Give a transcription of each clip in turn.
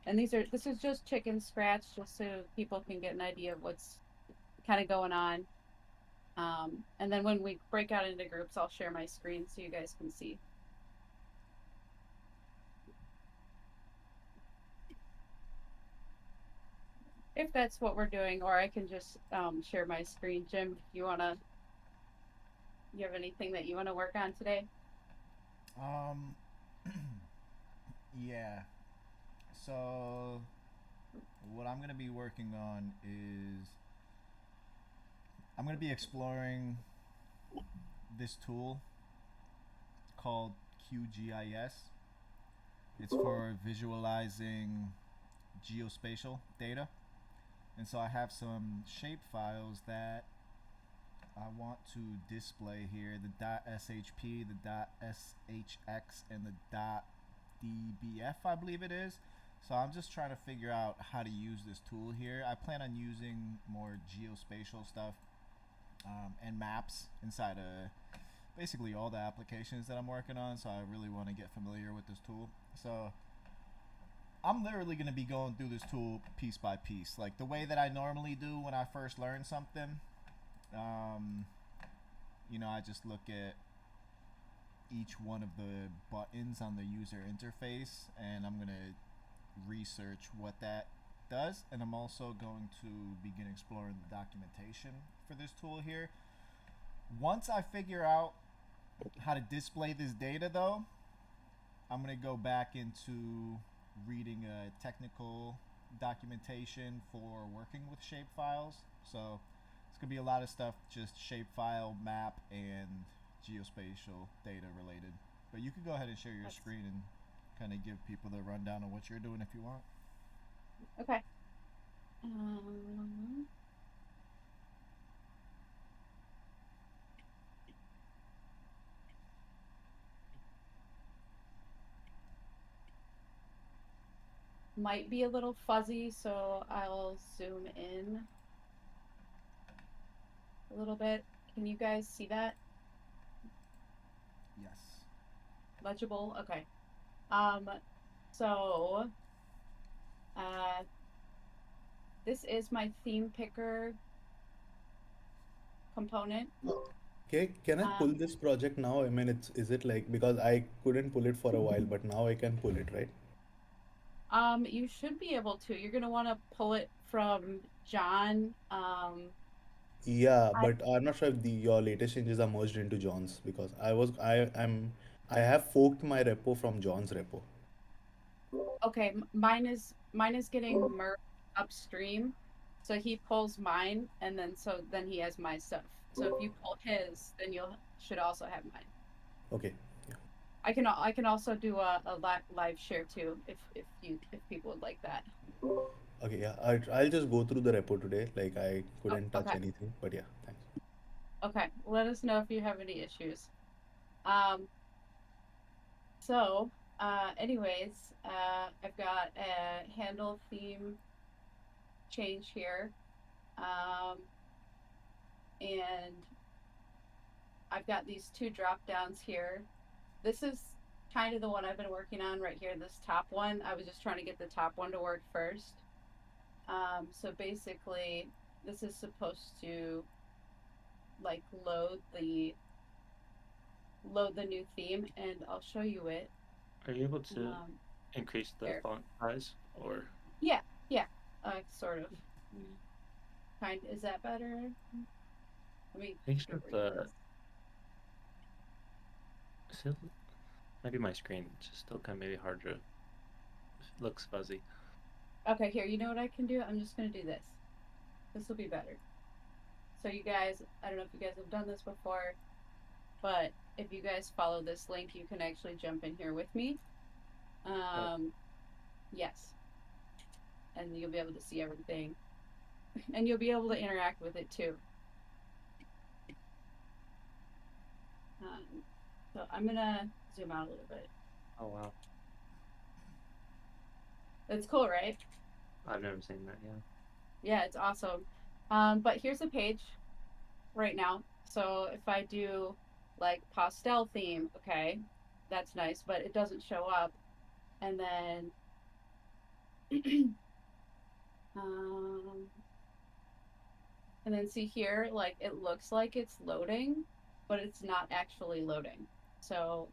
and this is just chicken scratch, just so people can get an idea of what's kind of going on. And then when we break out into groups, I'll share my screen so you guys can see. If that's what we're doing, or I can just share my screen. Jim, if you have anything that you want to work on today? Um, yeah. So what I'm gonna be working on is I'm gonna be exploring this tool called QGIS. It's for visualizing geospatial data. And so I have some shape files that I want to display here, the .shp, the .shx, and the .dbf, I believe it is. So I'm just trying to figure out how to use this tool here. I plan on using more geospatial stuff and maps inside of basically all the applications that I'm working on. So I really want to get familiar with this tool. So I'm literally going to be going through this tool piece by piece, like the way that I normally do when I first learn something. Um, I just look at each one of the buttons on the user interface and I'm going to research what that does. And I'm also going to begin exploring the documentation for this tool here. Once I figure out how to display this data, though, I'm going to go back into reading a technical documentation for working with shapefiles. So it's going to be a lot of stuff just shapefile, map, and geospatial data related. But you could go ahead and share your That's screen and kind of give people the rundown on what you're doing if you want. okay. Um, might be a little fuzzy, so I'll zoom in a little bit. Can you guys see that? Yes. Legible? Okay. Um, so uh, this is my theme picker component. Okay, can I Um, pull this project now? I mean, is it like because I couldn't pull it for a while, but now I can pull it, right? you should be able to. You're gonna want to pull it from John. Yeah, I but I'm not sure if your latest changes are merged into John's because I have forked my repo from John's repo. okay. Mine is getting merged upstream, so he pulls mine, and then he has my stuff. So if you pull his, then you'll should also have mine. Okay. I can also do a live share too if people would like that. Okay, yeah. I'll just go through the repo today. Like I Oh, couldn't touch okay. anything, but yeah, thanks. Okay. Let us know if you have any issues. Um, anyways, I've got a handle theme change here. Um, and I've got these two drop downs here. This is kind of the one I've been working on right here, this top one. I was just trying to get the top one to work first. So basically, this is supposed to like load the new theme, and I'll show you it. Are you able to Um, increase the here, font size or yeah, yeah, sort of. Kind, is that better? Let me make get sure rid of the this. still maybe my screen just still kind of maybe hard to looks fuzzy. Okay, here, you know what I can do? I'm just gonna do this. This will be better. So you guys, I don't know if you guys have done this before, but if you guys follow this link, you can actually jump in here with me. Oh, Yes, and you'll be able to see everything, and you'll be able to interact with it too. Um, so I'm gonna zoom out a little bit. oh wow. It's cool, right? I've never seen that, yeah. Yeah, it's awesome. But here's a page right now. So if I do like pastel theme, okay, that's nice, but it doesn't show up. And then And then see here, like it looks like it's loading, but it's not actually loading. So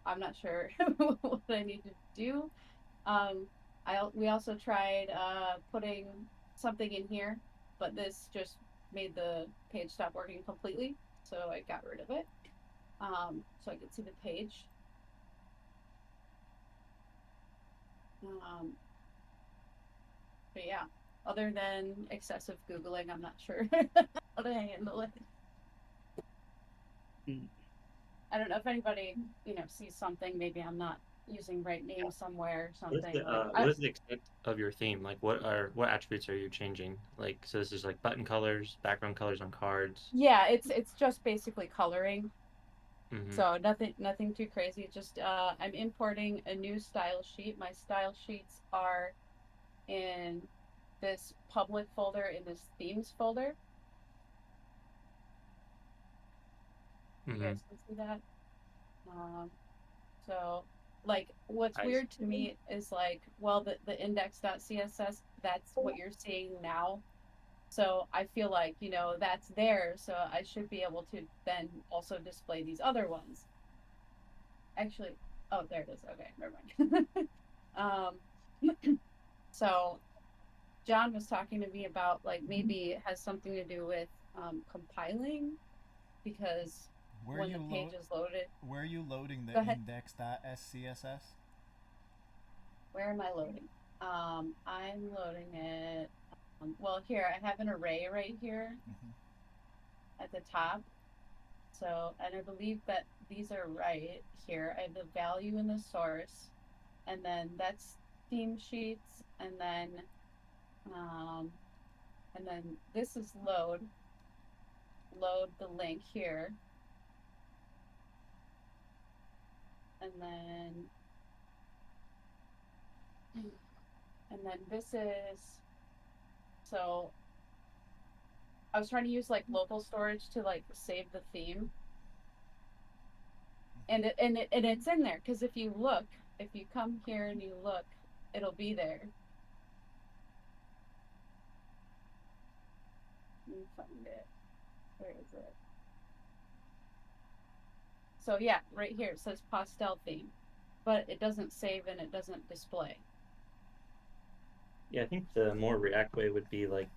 I'm not sure what I need to do. We also tried putting something in here, but this just made the page stop working completely. So I got rid of it. So I could see the page. But yeah, other than excessive Googling, I'm not sure how to handle it. I don't know if anybody, sees something. Maybe I'm not using right name somewhere or What is something. the what is the extent of your theme? Like, what attributes are you changing? Like, so this is like button colors, background colors on cards. Yeah, it's just basically coloring. Mm-hmm. So nothing too crazy. Just I'm importing a new style sheet. My style sheets are in this public folder, in this themes folder. Mm-hmm. You guys can see that. So like what's I weird to me is like, well, the index.css, that's what you're seeing now. So I feel like, that's there, so I should be able to then also display these other ones. Actually, oh, there it is. Okay, never mind. So John was talking to me about like maybe it has something to do with compiling, because when the page is loaded. Where are you loading the Go ahead. index.scss? Where am I loading? I'm loading it. Well, here I have an array right here at the top. So, and I believe that these are right here. I have the value in the source, and then that's theme sheets, and then this is load. Load the link here, and then this is. So I was trying to use like local storage to like save the theme, and it's in there because if you come here and you look, it'll be there. Let me find it. Where is it? So yeah, right here it says pastel theme, but it doesn't save and it doesn't display. Yeah, I think the more React way would be like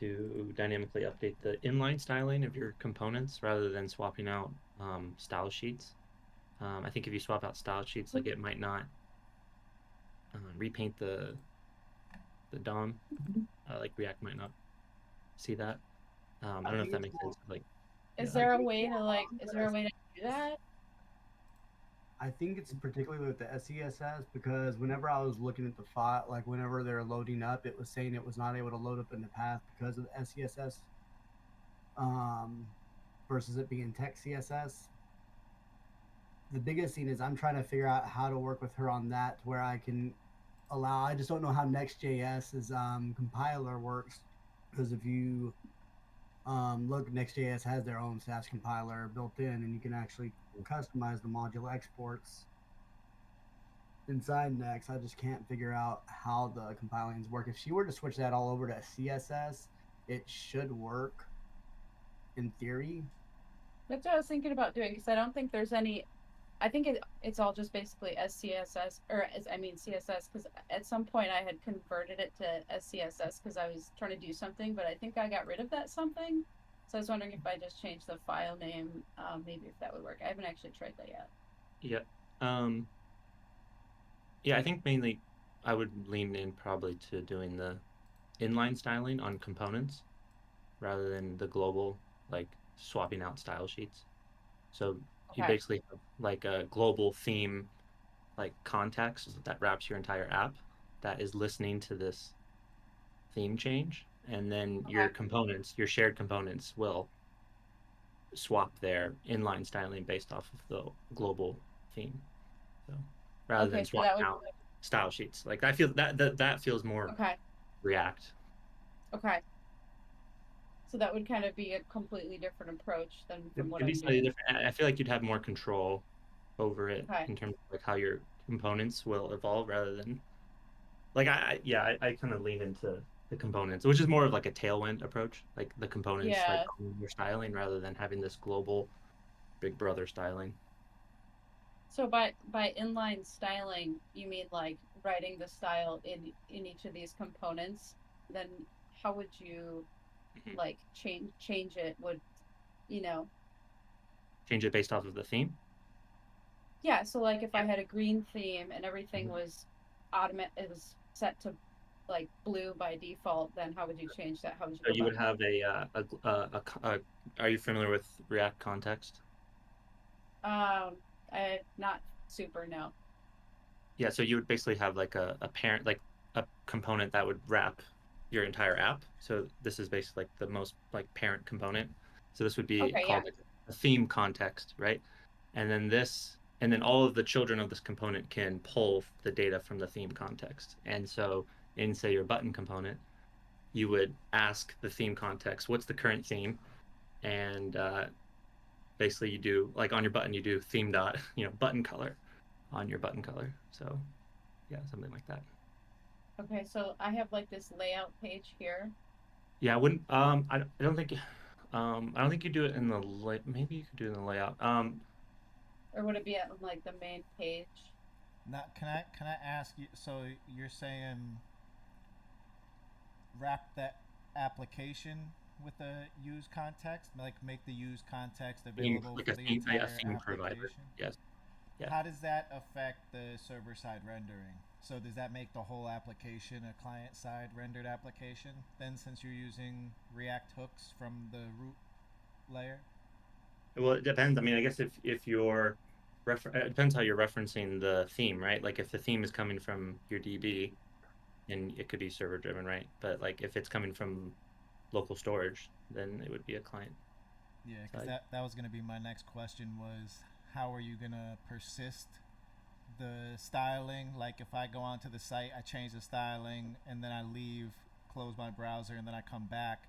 to dynamically update the inline styling of your components rather than swapping out style sheets. I think if you swap out style sheets, like it might not repaint the DOM. Like React might not see that. I don't know if that makes sense. Like, is there a way to do that? I think it's particularly with the SCSS because whenever I was looking at the file, like whenever they're loading up, it was saying it was not able to load up in the path because of the SCSS versus it being text CSS. The biggest thing is I'm trying to figure out how to work with her on that to where I can allow, I just don't know how Next.js's compiler works, because if you look, Next.js has their own Sass compiler built in, and you can actually customize the module exports inside Next. I just can't figure out how the compilings work. If she were to switch that all over to CSS, it should work in theory. That's what I was thinking about doing, because I don't think there's any. I think it's all just basically SCSS, or CSS, because at some point I had converted it to SCSS because I was trying to do something, but I think I got rid of that something. So I was wondering if I just changed the file name, maybe if that would work. I haven't actually tried that yet. Yeah. Yeah, I think mainly I would lean in probably to doing the inline styling on components rather than the global, like swapping out style sheets. So you basically have like a global theme, like context that wraps your entire app that is listening to this theme change, and then your components, your shared components, will swap their inline styling based off of the global theme. So rather than swapping out style sheets, like I feel that feels more React. Okay. So that would kind of be a completely different approach than from what I'm doing. Different. I feel like you'd have more control over it in terms of like how your components will evolve rather than like I kind of lean into the components, which is more of like a tailwind approach, like the components like Yeah. your styling rather than having this global Big Brother styling. So by inline styling, you mean like writing the style in each of these components? Then how would you Mhm. like change it? Would you know? Change it based off of the theme. Yeah. So like if I had a green theme and everything Mhm. was it was set to like blue by default, then how would you change that? How would you So go you about would have are you familiar with React Context? that? I not super no. Yeah, so you would basically have like a parent, like a component that would wrap your entire app. So this is basically like the most like parent component. So this would be Okay. Yeah. called like a theme context, right? And then all of the children of this component can pull the data from the theme context. And so in say your button component, you would ask the theme context, what's the current theme? And basically you do like on your button, you do theme dot, button color on your button color. So yeah, something like that. Okay. So I have like this layout page here. Yeah, I wouldn't. I don't think. I don't think you do it in the maybe you could do it in the layout. Or would it be on like the main page? Now, can I ask you? So you're saying wrap that application with a use context, like make the use context Theme, available like for a the theme, yeah, entire theme provider. application? Yes. Yeah. How does that affect the server side rendering? So does that make the whole application a client side rendered application then, since you're using React hooks from the root layer? Well, it depends. I mean, I guess if you're it depends how you're referencing the theme, right? Like if the theme is coming from your DB, then it could be server driven, right? But like if it's coming from local storage, then it would be a client Yeah, because side. that was going to be my next question was how are you going to persist the styling? Like if I go onto the site, I change the styling, and then I leave, close my browser, and then I come back.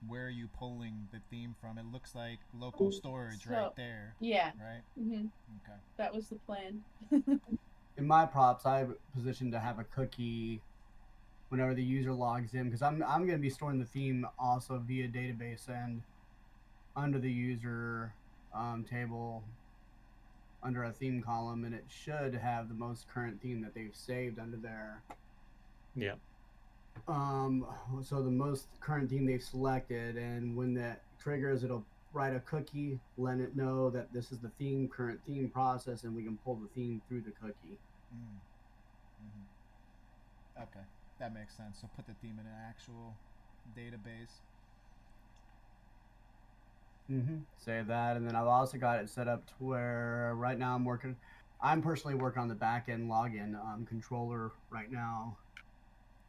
Where are you pulling the theme from? It looks like local storage right So there, yeah. right? Hmm. Okay. That was the plan. In my props, I positioned to have a cookie whenever the user logs in, because I'm going to be storing the theme also via database and under the user table under a theme column, and it should have the most current theme that they've saved under there. Yeah. So the most current theme they've selected, and when that triggers, it'll write a cookie, let it know that this is the current theme process, and we can pull the theme through the cookie. Mm. Mm-hmm. Okay, that makes sense. So put the theme in an actual database. Save that, and then I've also got it set up to where right now I'm personally working on the back end login controller right now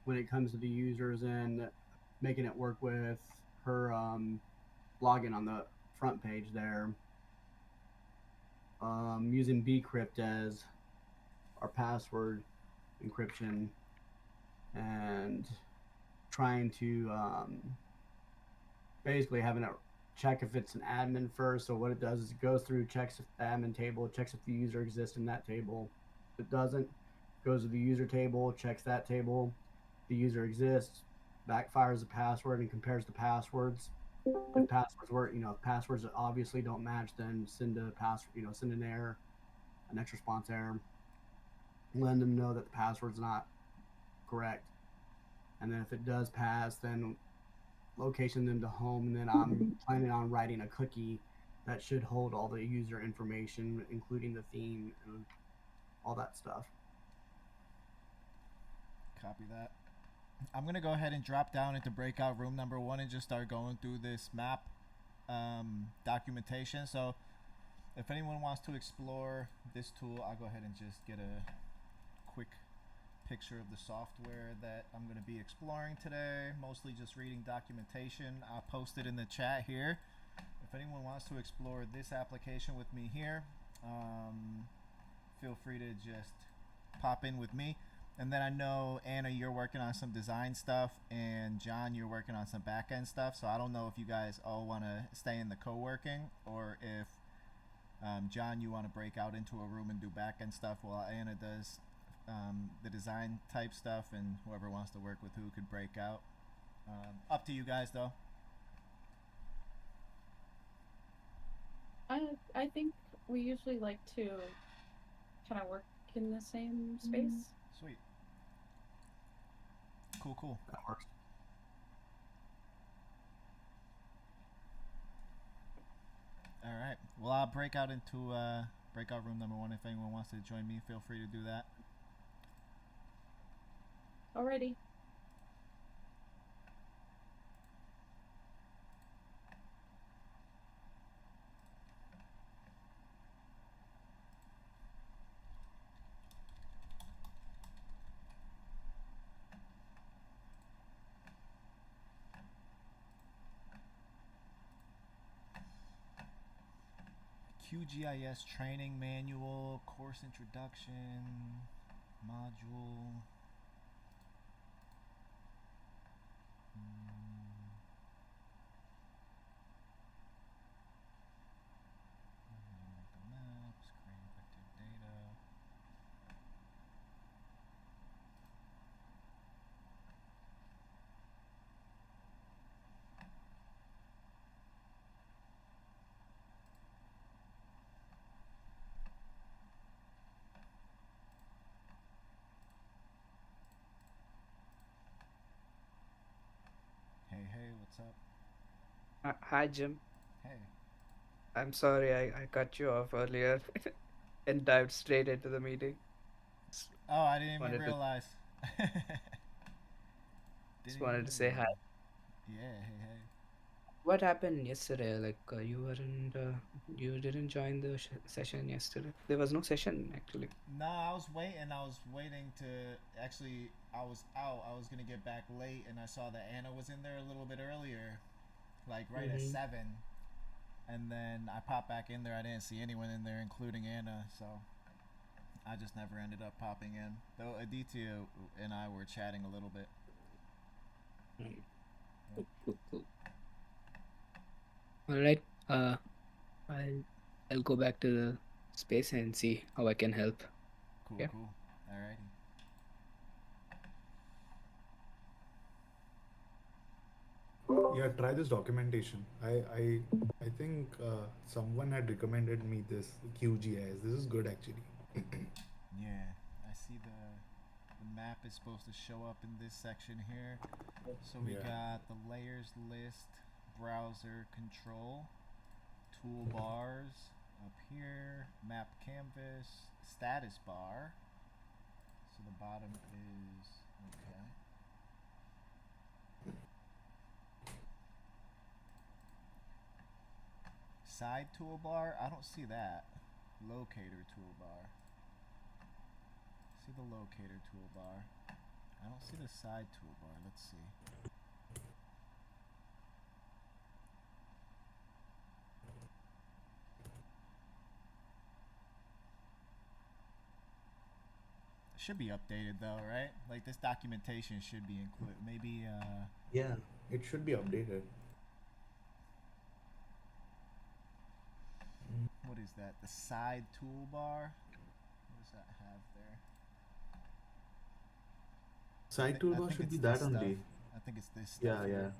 when it comes to the users and making it work with her login on the front page there. Using bcrypt as our password encryption and trying to basically having it check if it's an admin first. So what it does is it goes through, checks if the admin table, checks if the user exists in that table. If it doesn't, goes to the user table, checks that table. The user exists, backfires the password and compares the passwords. If passwords work, if passwords that obviously don't match, then send a password, send an error, a next response error, letting them know that the password's not correct. And then if it does pass, then location them to home, and then I'm planning on writing a cookie that should hold all the user information, including the theme and all that stuff. Copy that. I'm gonna go ahead and drop down into breakout room number 1 and just start going through this map documentation. So if anyone wants to explore this tool, I'll go ahead and just get a quick picture of the software that I'm going to be exploring today. Mostly just reading documentation. I'll post it in the chat here. If anyone wants to explore this application with me here, feel free to just pop in with me. And then I know, Anna, you're working on some design stuff, and John, you're working on some back end stuff. So I don't know if you guys all want to stay in the co-working, or if John, you want to break out into a room and do back end stuff while Anna does the design type stuff, and whoever wants to work with who could break out. Up to you guys, though. I think we usually like to kind of work in the same space. Sweet. Cool. That works. All right. Well, I'll break out into breakout room number 1. If anyone wants to join me, feel free to do that. Alrighty. QGIS training manual, course introduction, module. Maps, create vector data. Hey, what's up? Hi, Jim. Hey. I'm sorry I cut you off earlier and dived straight into the meeting. Oh, I didn't even Wanted to- realize. Just wanted to say hi. Yeah, hey. What happened yesterday? Like you didn't join the session yesterday. There was no session actually. No, I was waiting to actually. I was out. I was gonna get back late, and I saw that Anna was in there a little bit earlier, like right at 7. And then I popped back in there. I didn't see anyone in there, including Anna. So I just never ended up popping in. Though Aditya and I were chatting a little bit. Cool. All right. I'll go back to the space and see how I can help. Cool. Yeah. Alrighty. Yeah, try this documentation. I think someone had recommended me this QGIS. This is good actually. Yeah, I see the map is supposed to show up in this section here. So we Yeah. got the layers list, browser control, toolbars up here, map canvas, status bar. So the bottom is okay. Side toolbar, I don't see that. Locator toolbar. See the locator toolbar. I don't see the side toolbar. Let's see. Should be updated though, right? Like this documentation should be included. Maybe Yeah, it should be updated. what is that? The side toolbar? What does that have there? Side I toolbar think should be it's that this stuff. only. I think it's this stuff. Yeah, here.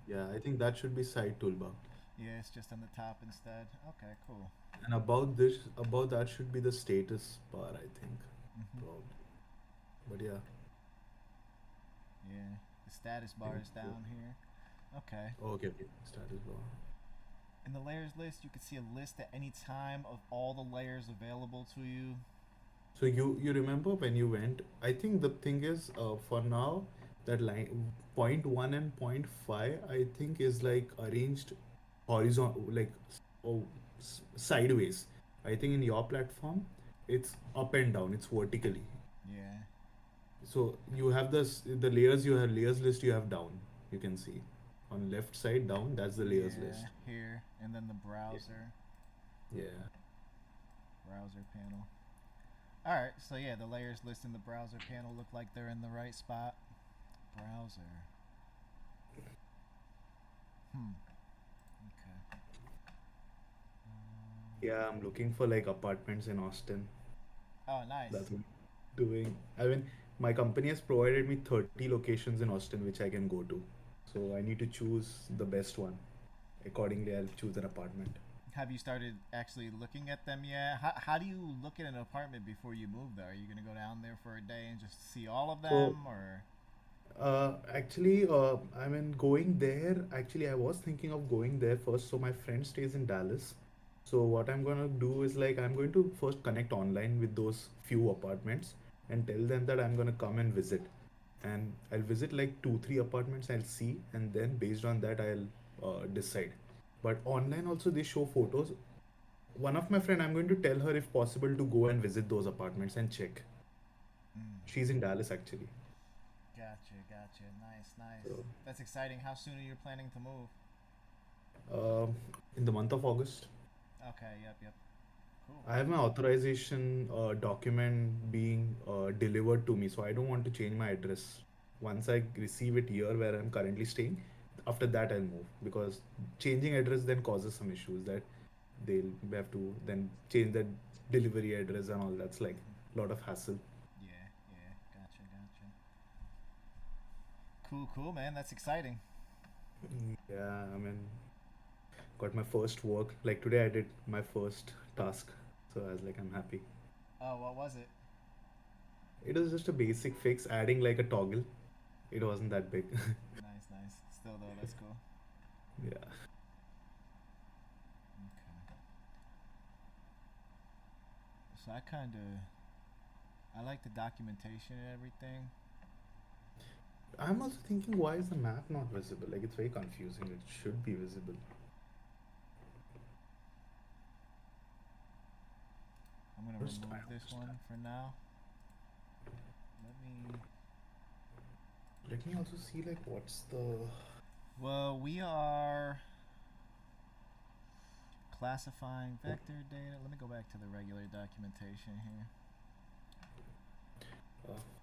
Yeah, I think that should be side toolbar. Yeah, it's just on the top instead. Okay, cool. And about that should be the status bar, I think. Probably. But yeah. Yeah, the status bar is down here. Okay. Okay. Status bar. In the layers list, you can see a list at any time of all the layers available to you. So you remember when you went? I think the thing is, for now, that line point 1 and point 5, I think is like arranged horizontal, like sideways. I think in your platform, it's up and down. It's vertically. Yeah. So you have the layers. You have layers list. You have down. You can see on left side down. That's the layers Yeah, list. here, and then the browser. Yeah. Browser panel. Alright, so yeah, the layers list in the browser panel look like they're in the right spot. Browser. Okay. Yeah, I'm looking for like apartments in Austin. Oh, nice. That's doing. I mean, my company has provided me 30 locations in Austin which I can go to. So I need to choose the best one. Accordingly, I'll choose an apartment. Have you started actually looking at them yet? How do you look at an apartment before you move there? Are you gonna go down there for a day and just see all of So, them, or? actually, I mean, going there, actually, I was thinking of going there first. So my friend stays in Dallas. So what I'm gonna do is like I'm going to first connect online with those few apartments and tell them that I'm gonna come and visit. And I'll visit like two, three apartments. I'll see, and then based on that, I'll decide. But online also they show photos. One of my friend, I'm going to tell her if possible to go and visit those apartments and check. Mm. She's in Dallas actually. Gotcha, gotcha. Nice, nice. So, That's exciting. How soon are you planning to move? in the month of August. Okay, yep. Cool. I have my authorization document being delivered to me, so I don't want to change my address. Once I receive it here where I'm currently staying, after that I'll move because changing address then causes some issues that they'll have to then change that delivery address and all. That's like a lot of hassle. Yeah, gotcha. Cool, man. That's exciting. Yeah, I mean, got my first work. Like today, I did my first task, so I was like, I'm happy. Oh, what was it? It was just a basic fix, adding like a toggle. It wasn't that big. Nice. Still though, that's cool. Yeah. Okay. So I like the documentation and everything. I'm also thinking, why is the map not visible? Like, it's very confusing. It should be visible. I'm gonna First, remove I this one understand. for now. Let me also see, like, what's the. Well, we are classifying vector data. Let me go back to the regular documentation here.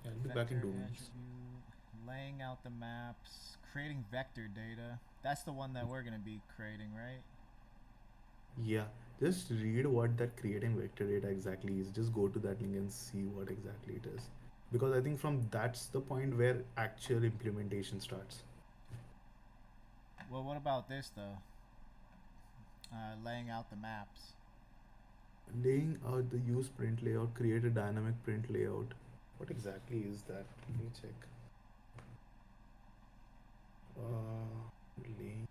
I'll be back in Vector domains. attribute, laying out the maps, creating vector data. That's the one that we're gonna be creating, right? Yeah, just read what that creating vector data exactly is. Just go to that link and see what exactly it is. Because I think from that's the point where actual implementation starts. Well, what about this though? Laying out the maps. Laying out the use print layout, create a dynamic print layout. What exactly is that? Let me check. Laying.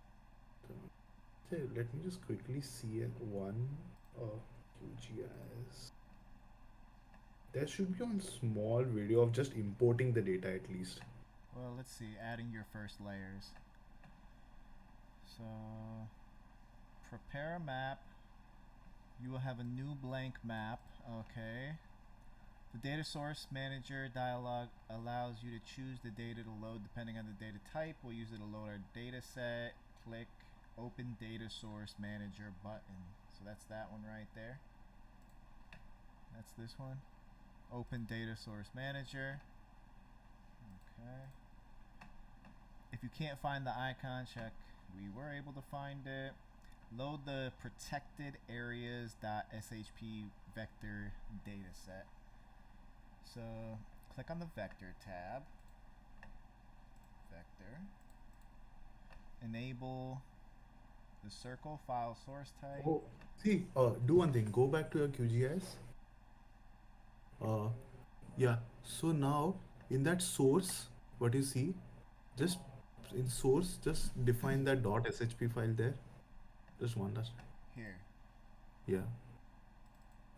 Okay, let me just quickly see one QGIS. There should be one small video of just importing the data at least. Well, let's see. Adding your first layers. So, prepare a map. You will have a new blank map. Okay. The data source manager dialog allows you to choose the data to load depending on the data type. We'll use it to load our data set. Click Open Data Source Manager button. So that's that one right there. That's this one. Open Data Source Manager. Okay. If you can't find the icon, check. We were able to find it. Load the protected areas.shp vector dataset. So click on the vector tab. Vector. Enable the circle file source type. Oh, see, do one thing. Go back to your QGIS. Yeah. So now in that source, what you see, just in source, just define that .shp file there. Just one last. Here. Yeah.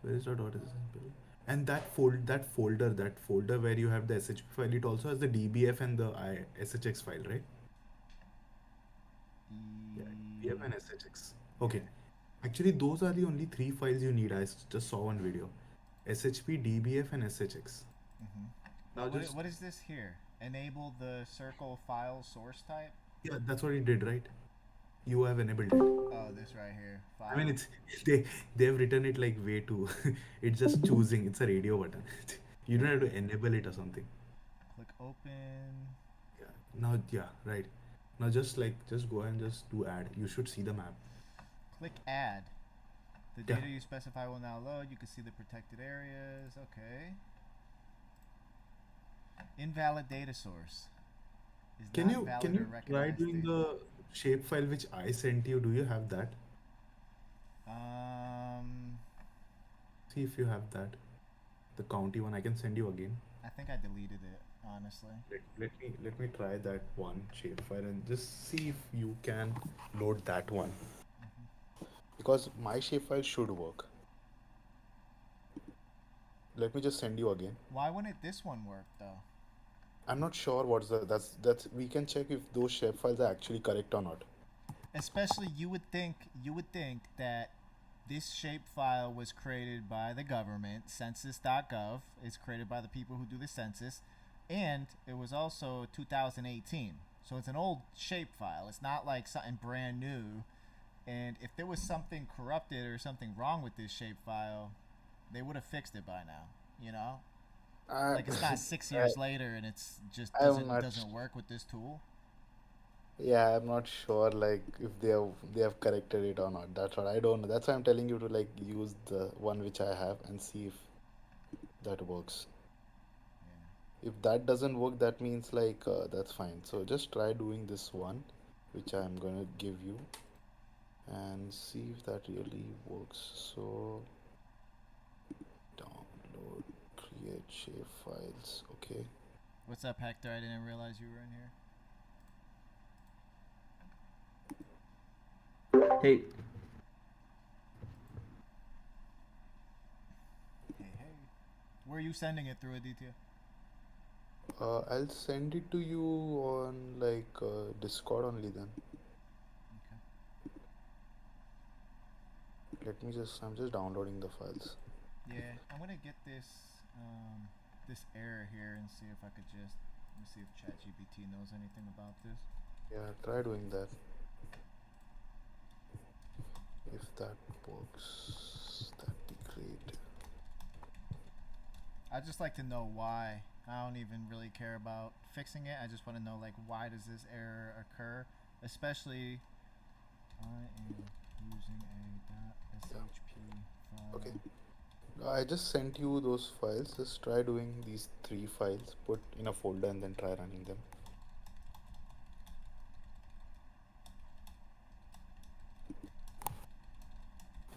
Where is the .shp? And that folder where you have the SHP file, it also has the DBF and the SHX file, right? Yeah, DBF and SHX. Okay. Actually, those are the only three files you need. I just saw one video. SHP, DBF, and SHX. Now What is this here? Enable the circle file source type? Yeah, that's what it did, right? You have enabled it. Oh, this right here. File. I mean, it's they've written it like way too. It's just choosing. It's a radio button. You don't have to enable it or something. Click open. Yeah. Now, yeah, right. Now just go and just do add. You should see the map. Click add. The Yeah. data you specify will now load. You can see the protected areas. Okay. Invalid data source. Is Can not you valid can or you try recognized doing data. the shapefile which I sent you? Do you have that? Um, See if you have that. The county one I can send you again. I think I deleted it, honestly. Let me try that one shapefile and just see if you can load that one. Because my shapefile should work. Let me just send you again. Why wouldn't this one work though? I'm not sure what's that's we can check if those shapefiles are actually correct or not. Especially you would think that this shapefile was created by the government, census.gov. It's created by the people who do the census, and it was also 2018. So it's an old shapefile. It's not like something brand new. And if there was something corrupted or something wrong with this shapefile, they would have fixed it by now. You know, like it's not 6 years later and it's just I'm not doesn't work with this tool. Yeah, I'm not sure like if they have corrected it or not. That's what I don't know. That's why I'm telling you to like use the one which I have and see if that works. Yeah. If that doesn't work, that means like that's fine. So just try doing this one, which I'm gonna give you, and see if that really works. So download, create shape files. Okay. What's up, Hector? I didn't realize you were in here. Hey, Hey. Where are you sending it through, Aditya? I'll send it to you on like Discord only then. Okay. I'm just downloading the files. Yeah, I'm gonna get this this error here and see if I could just let me see if ChatGPT knows anything about this. Yeah, try doing that. If that works, that'd be great. I'd just like to know why. I don't even really care about fixing it. I just want to know like why does this error occur, especially I am using a .shp file. Okay. I just sent you those files. Just try doing these 3 files, put in a folder and then try running them.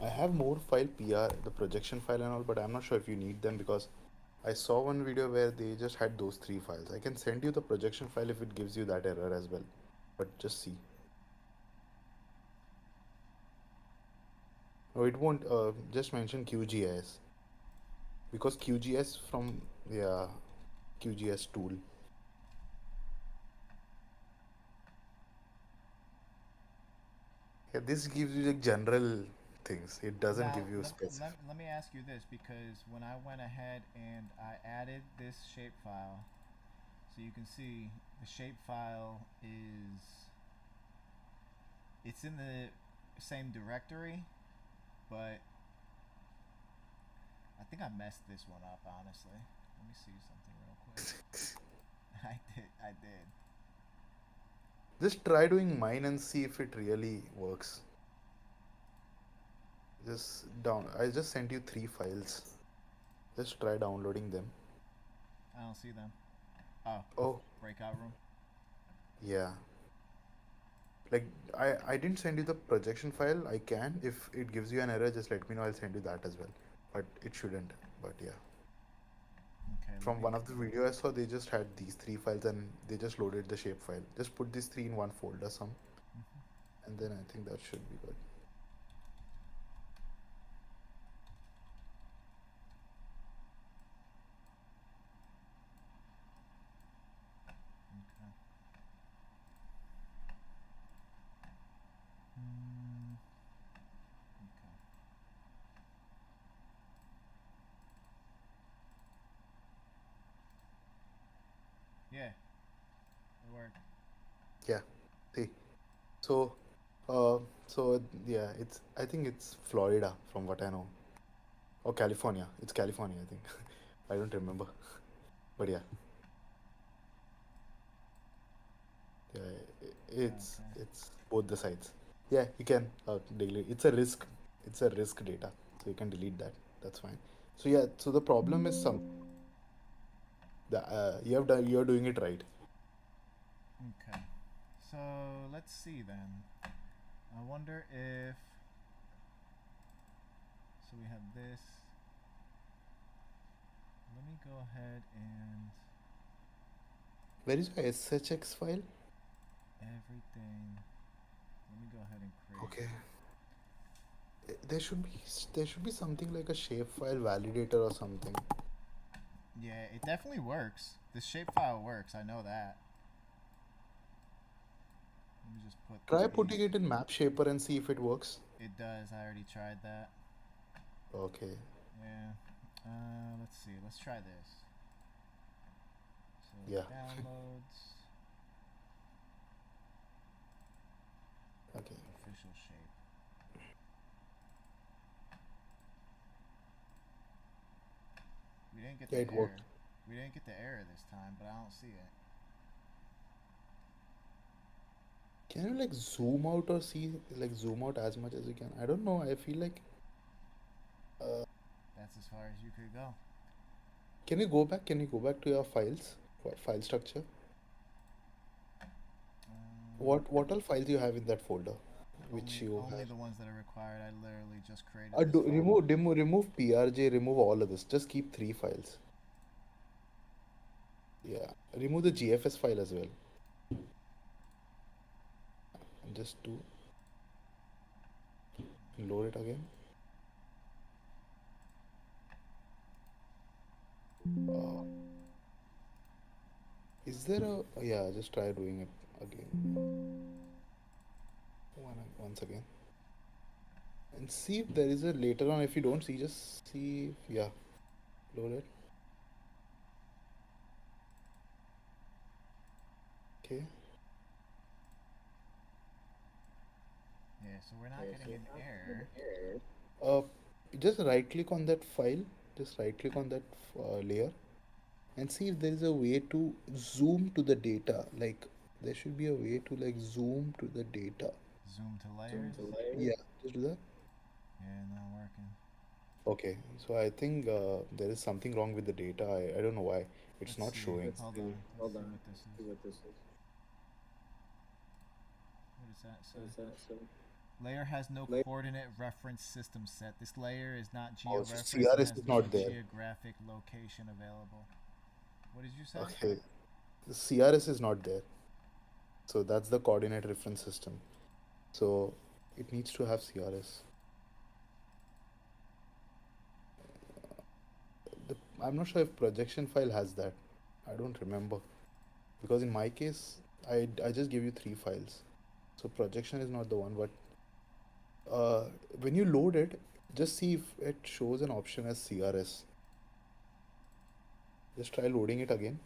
I have more file PR, the projection file and all, but I'm not sure if you need them because I saw one video where they just had those 3 files. I can send you the projection file if it gives you that error as well, but just see. Oh, it won't just mention QGIS because QGIS from QGIS tool. Yeah, this gives you like general things. It doesn't Now, give you specific. let me ask you this, because when I went ahead and I added this shapefile, so you can see the shapefile it's in the same directory, but I think I messed this one up, honestly. Let me see something real quick. I did. Just try doing mine and see if it really works. I just sent you 3 files. Just try downloading them. I don't see them. Oh, Breakout room. yeah. Like I didn't send you the projection file. I can. If it gives you an error, just let me know. I'll send you that as well. But it shouldn't. But yeah. Okay. From one of the video I saw, they just had these 3 files and they just loaded the shape file. Just put these 3 in one folder, and then I think that should be good. Okay. Okay. Yeah, it worked. Yeah. See. So, I think it's Florida from what I know. Or California. It's California, I think. I don't remember. But yeah. Yeah, it's both the sides. Yeah, you can delete. It's a risk. It's a risk data, so you can delete that. That's fine. So yeah. So the problem is You're doing it right. Okay. So let's see then. I wonder if. So we have this. Let me go ahead and Where is your SHX file? everything. Let me go ahead and create. Okay. There should be something like a shapefile validator or something. Yeah, it definitely works. This shapefile works. I know that. Let me just put. Try these- putting it in Map Shaper and see if it works. It does. I already tried that. Okay. Yeah. Let's see. Let's try this. So Yeah. downloads. Okay. Official shape. We didn't get Yeah, the it error. worked. We didn't get the error this time, but I don't see it. Can you like zoom out or see like zoom out as much as you can? I don't know. I feel like. That's as far as you could go. Can you go back? Can you go back to your files? File structure? What all files you have in that folder? Which you only have? the ones that are required. I literally just created. This folder. Remove PRJ, remove all of this. Just keep 3 files. Yeah. Remove the GFS file as well. And just load it again. Is there a yeah? Just try doing it again. Once again. And see if there is a later on. If you don't see, just see if load it. Okay. Yeah, so we're not getting an error. Just right click on that file. Just right click on that layer, and see if there is a way to zoom to the data. Like there should be a way to like zoom to the data. Zoom to layers. Yeah, just do that. Yeah, not working. Okay, so I think there is something wrong with the data. I don't know why it's Let's not see. showing. Hold on. Let's see what this is. What does that say? Layer has no coordinate reference system set. This layer is not Oh, so georeferenced and CRS has is no not there. geographic location available. What did you say? Okay, the CRS is not there. So that's the coordinate reference system. So it needs to have CRS. I'm not sure if projection file has that. I don't remember. Because in my case, I just give you 3 files. So projection is not the one, but when you load it, just see if it shows an option as CRS. Just try loading it again.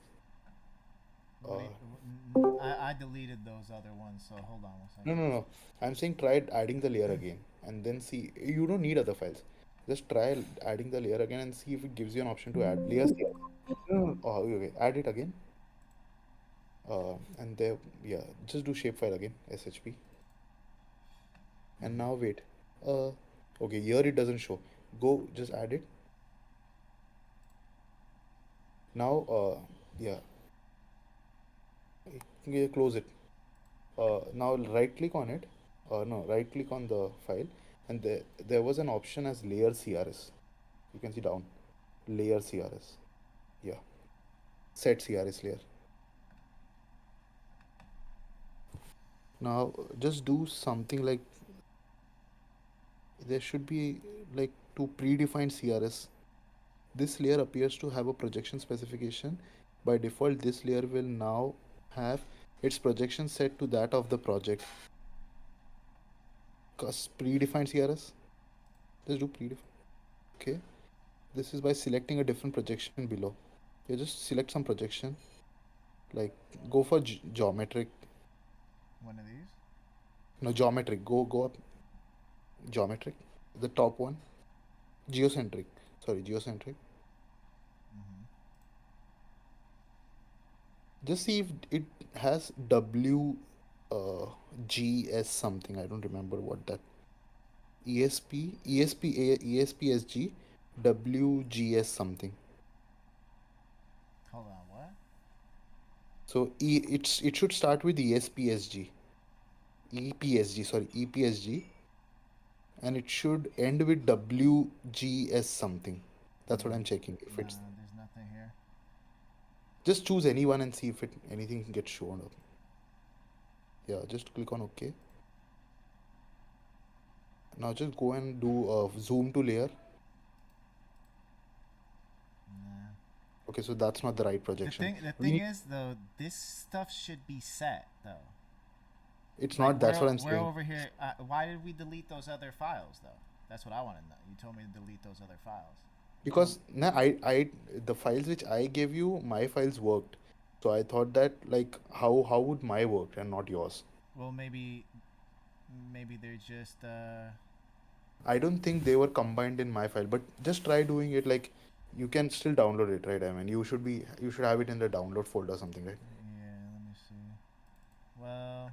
I deleted those other ones, so hold on one second. No. I'm saying try adding the layer again and then see. You don't need other files. Just try adding the layer again and see if it gives you an option to add layers. No. Oh, okay. Add it again. And there, just do shapefile again, SHP. And now wait. Okay, here it doesn't show. Go, just add it. Now, close it. Now right click on it. No, right click on the file, and there was an option as layer CRS. You can see down, layer CRS. Yeah, set CRS layer. Now just do something like there should be like to predefined CRS. This layer appears to have a projection specification. By default, this layer will now have its projection set to that of the project. Predefined CRS. Just do predefined. Okay. This is by selecting a different projection below. You just select some projection. Like go for geometric. One of these? No, geometric. Go up. Geometric. The top one. Geocentric. Sorry, geocentric. Just see if it has GS something. I don't remember what that. ESPSG WGS something. Hold on, what? So it should start with ESPSG, EPSG, sorry, EPSG, and it should end with WGS something. That's what I'm checking. If Nah, it's there's nothing here. just choose anyone and see if anything gets shown up. Yeah, just click on OK. Now just go and do zoom to layer. Nah. Okay, so that's not the right The projection. thing We need, is though, this stuff should be set though. it's Like not. That's what I'm we're saying. over here. Why did we delete those other files though? That's what I want to know. You told me to delete those other files. Because the files which I gave you, my files worked. So I thought that like how would my work and not yours? Well, maybe they're just I don't think they were combined in my file, but just try doing it. Like you can still download it, right? I mean, you should have it in the download folder or something, right? yeah. Let me see. Well,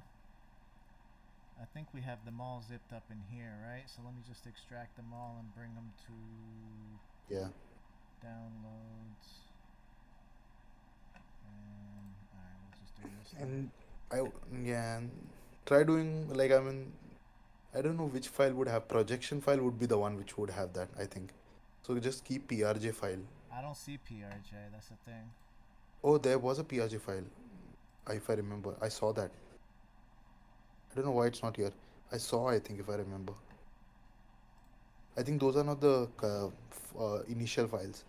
I think we have them all zipped up in here, right? So let me just extract them all and bring them to Yeah. downloads. And alright, we'll just do this. And try doing like I mean, I don't know which file would have projection file would be the one which would have that, I think. So just keep PRJ file. I don't see PRJ. That's the thing. Oh, there was a PRJ file. If I remember, I saw that. I don't know why it's not here. I saw, I think, if I remember. I think those are not the initial files.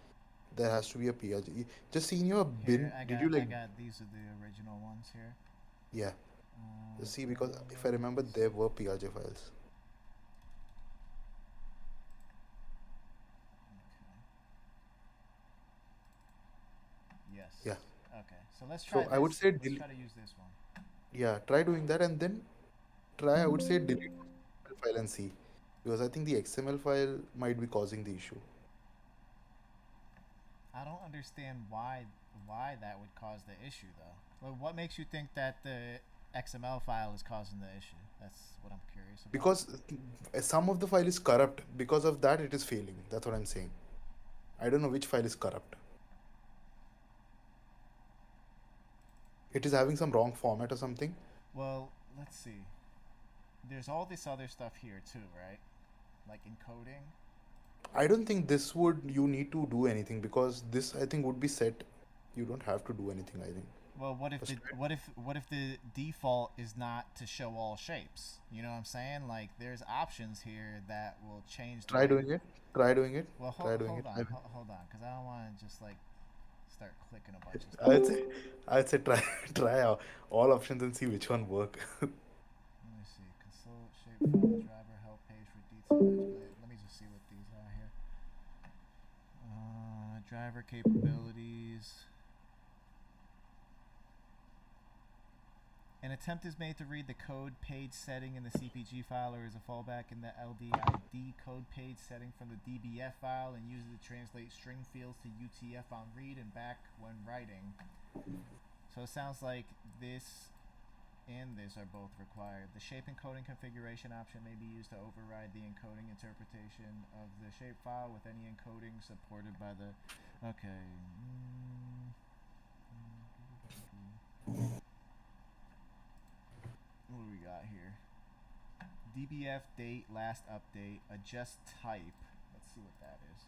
There has to be a PRJ. Just see in your bin. Here, I Did got, you like? I got these are the original ones here. Yeah. Just see, because if I remember, there were PRJ files. Yes. Yeah. Okay. So let's So try. I would say let's try to use this one. yeah, try doing that and then try. I would say delete the file and see, because I think the XML file might be causing the issue. I don't understand why that would cause the issue though. Well, what makes you think that the XML file is causing the issue? That's what I'm curious about. Because some of the file is corrupt. Because of that, it is failing. That's what I'm saying. I don't know which file is corrupt. It is having some wrong format or something. Well, let's see. There's all this other stuff here too, right? Like encoding. I don't think this would you need to do anything, because this I think would be set. You don't have to do anything, I think. Well, what if Just what if the default is not to show all shapes? You know what I'm saying? Like there's options here that will change. Try doing it. Try doing it. Well, Try doing it. hold on, because I don't want to just like start clicking a bunch of stuff. I'd say try all options and see which one work. Let me see. Consult shapefile driver help page for detailed explanation. Let me just see what these are here. Driver capabilities. An attempt is made to read the code page setting in the CPG file, or as a fallback in the LDID code page setting from the DBF file, and use it to translate string fields to UTF on read and back when writing. So it sounds like this and this are both required. The shape encoding configuration option may be used to override the encoding interpretation of the shapefile with any encoding supported by the. Okay. What do we got here? DBF date last update adjust type. Let's see what that is.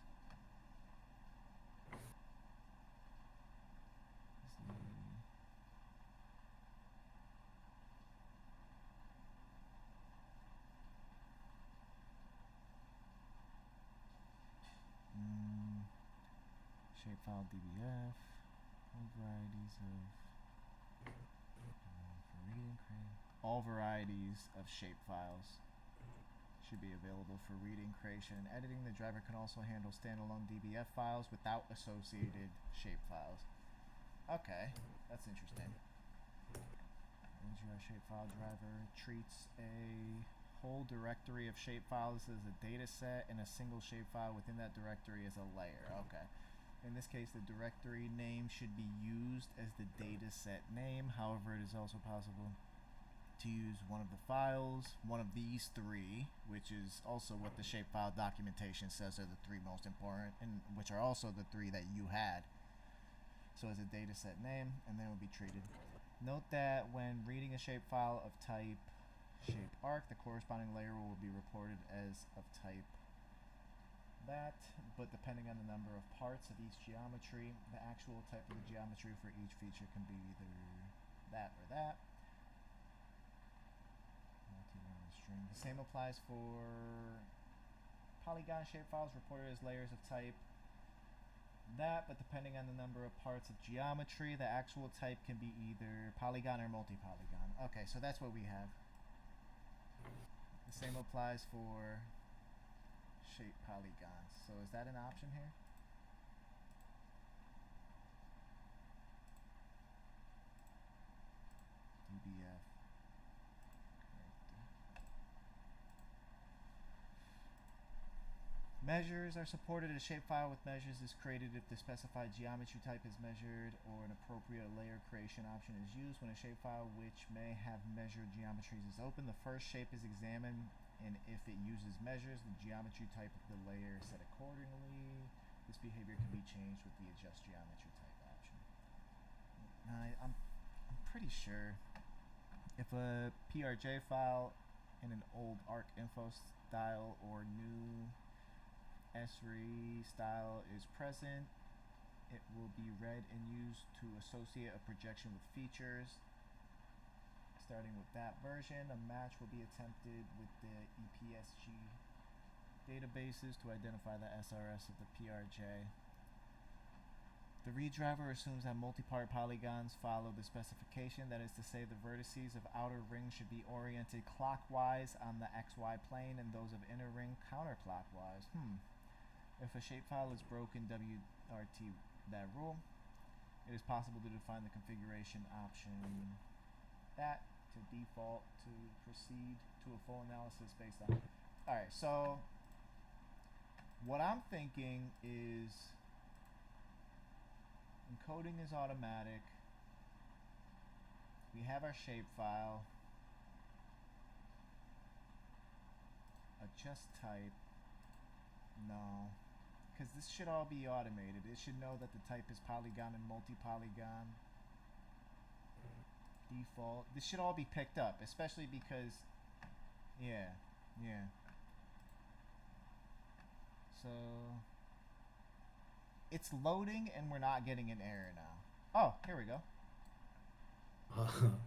Shapefile DBF. All varieties of for reading all varieties of shapefiles should be available for reading, creation, and editing. The driver can also handle standalone DBF files without associated shapefiles. Okay, that's interesting. NGR shapefile driver treats a whole directory of shapefiles as a data set, and a single shapefile within that directory as a layer. Okay. In this case, the directory name should be used as the data set name. However, it is also possible to use one of the files, one of these three, which is also what the shapefile documentation says are the three most important, and which are also the three that you had. So as a data set name, and then it will be treated. Note that when reading a shapefile of type shape arc, the corresponding layer will be reported as of type that, but depending on the number of parts of each geometry, the actual type of the geometry for each feature can be either that or that. Multi-line string. The same applies for polygon shapefiles reported as layers of type that, but depending on the number of parts of geometry, the actual type can be either polygon or multi-polygon. Okay, so that's what we have. The same applies for shape polygons. So is that an option here? DBF. Measures are supported. A shapefile with measures is created if the specified geometry type is measured or an appropriate layer creation option is used. When a shapefile which may have measured geometries is opened, the first shape is examined, and if it uses measures, the geometry type of the layer is set accordingly. This behavior can be changed with the adjust geometry type option. Now, I'm pretty sure if a PRJ file in an old ARC info style or new SRE style is present, it will be read and used to associate a projection with features. Starting with that version, a match will be attempted with the EPSG databases to identify the SRS of the PRJ. The redriver assumes that multi-part polygons follow the specification, that is to say the vertices of outer ring should be oriented clockwise on the XY plane and those of inner ring counterclockwise. If a shapefile is broken, WRT that rule. It is possible to define the configuration option that to default to proceed to a full analysis based on. Alright, so what I'm thinking is encoding is automatic. We have our shapefile. Adjust type. No. Because this should all be automated. It should know that the type is polygon and multi-polygon. Default. This should all be picked up, especially because, yeah. So, it's loading and we're not getting an error now. Oh, here we go.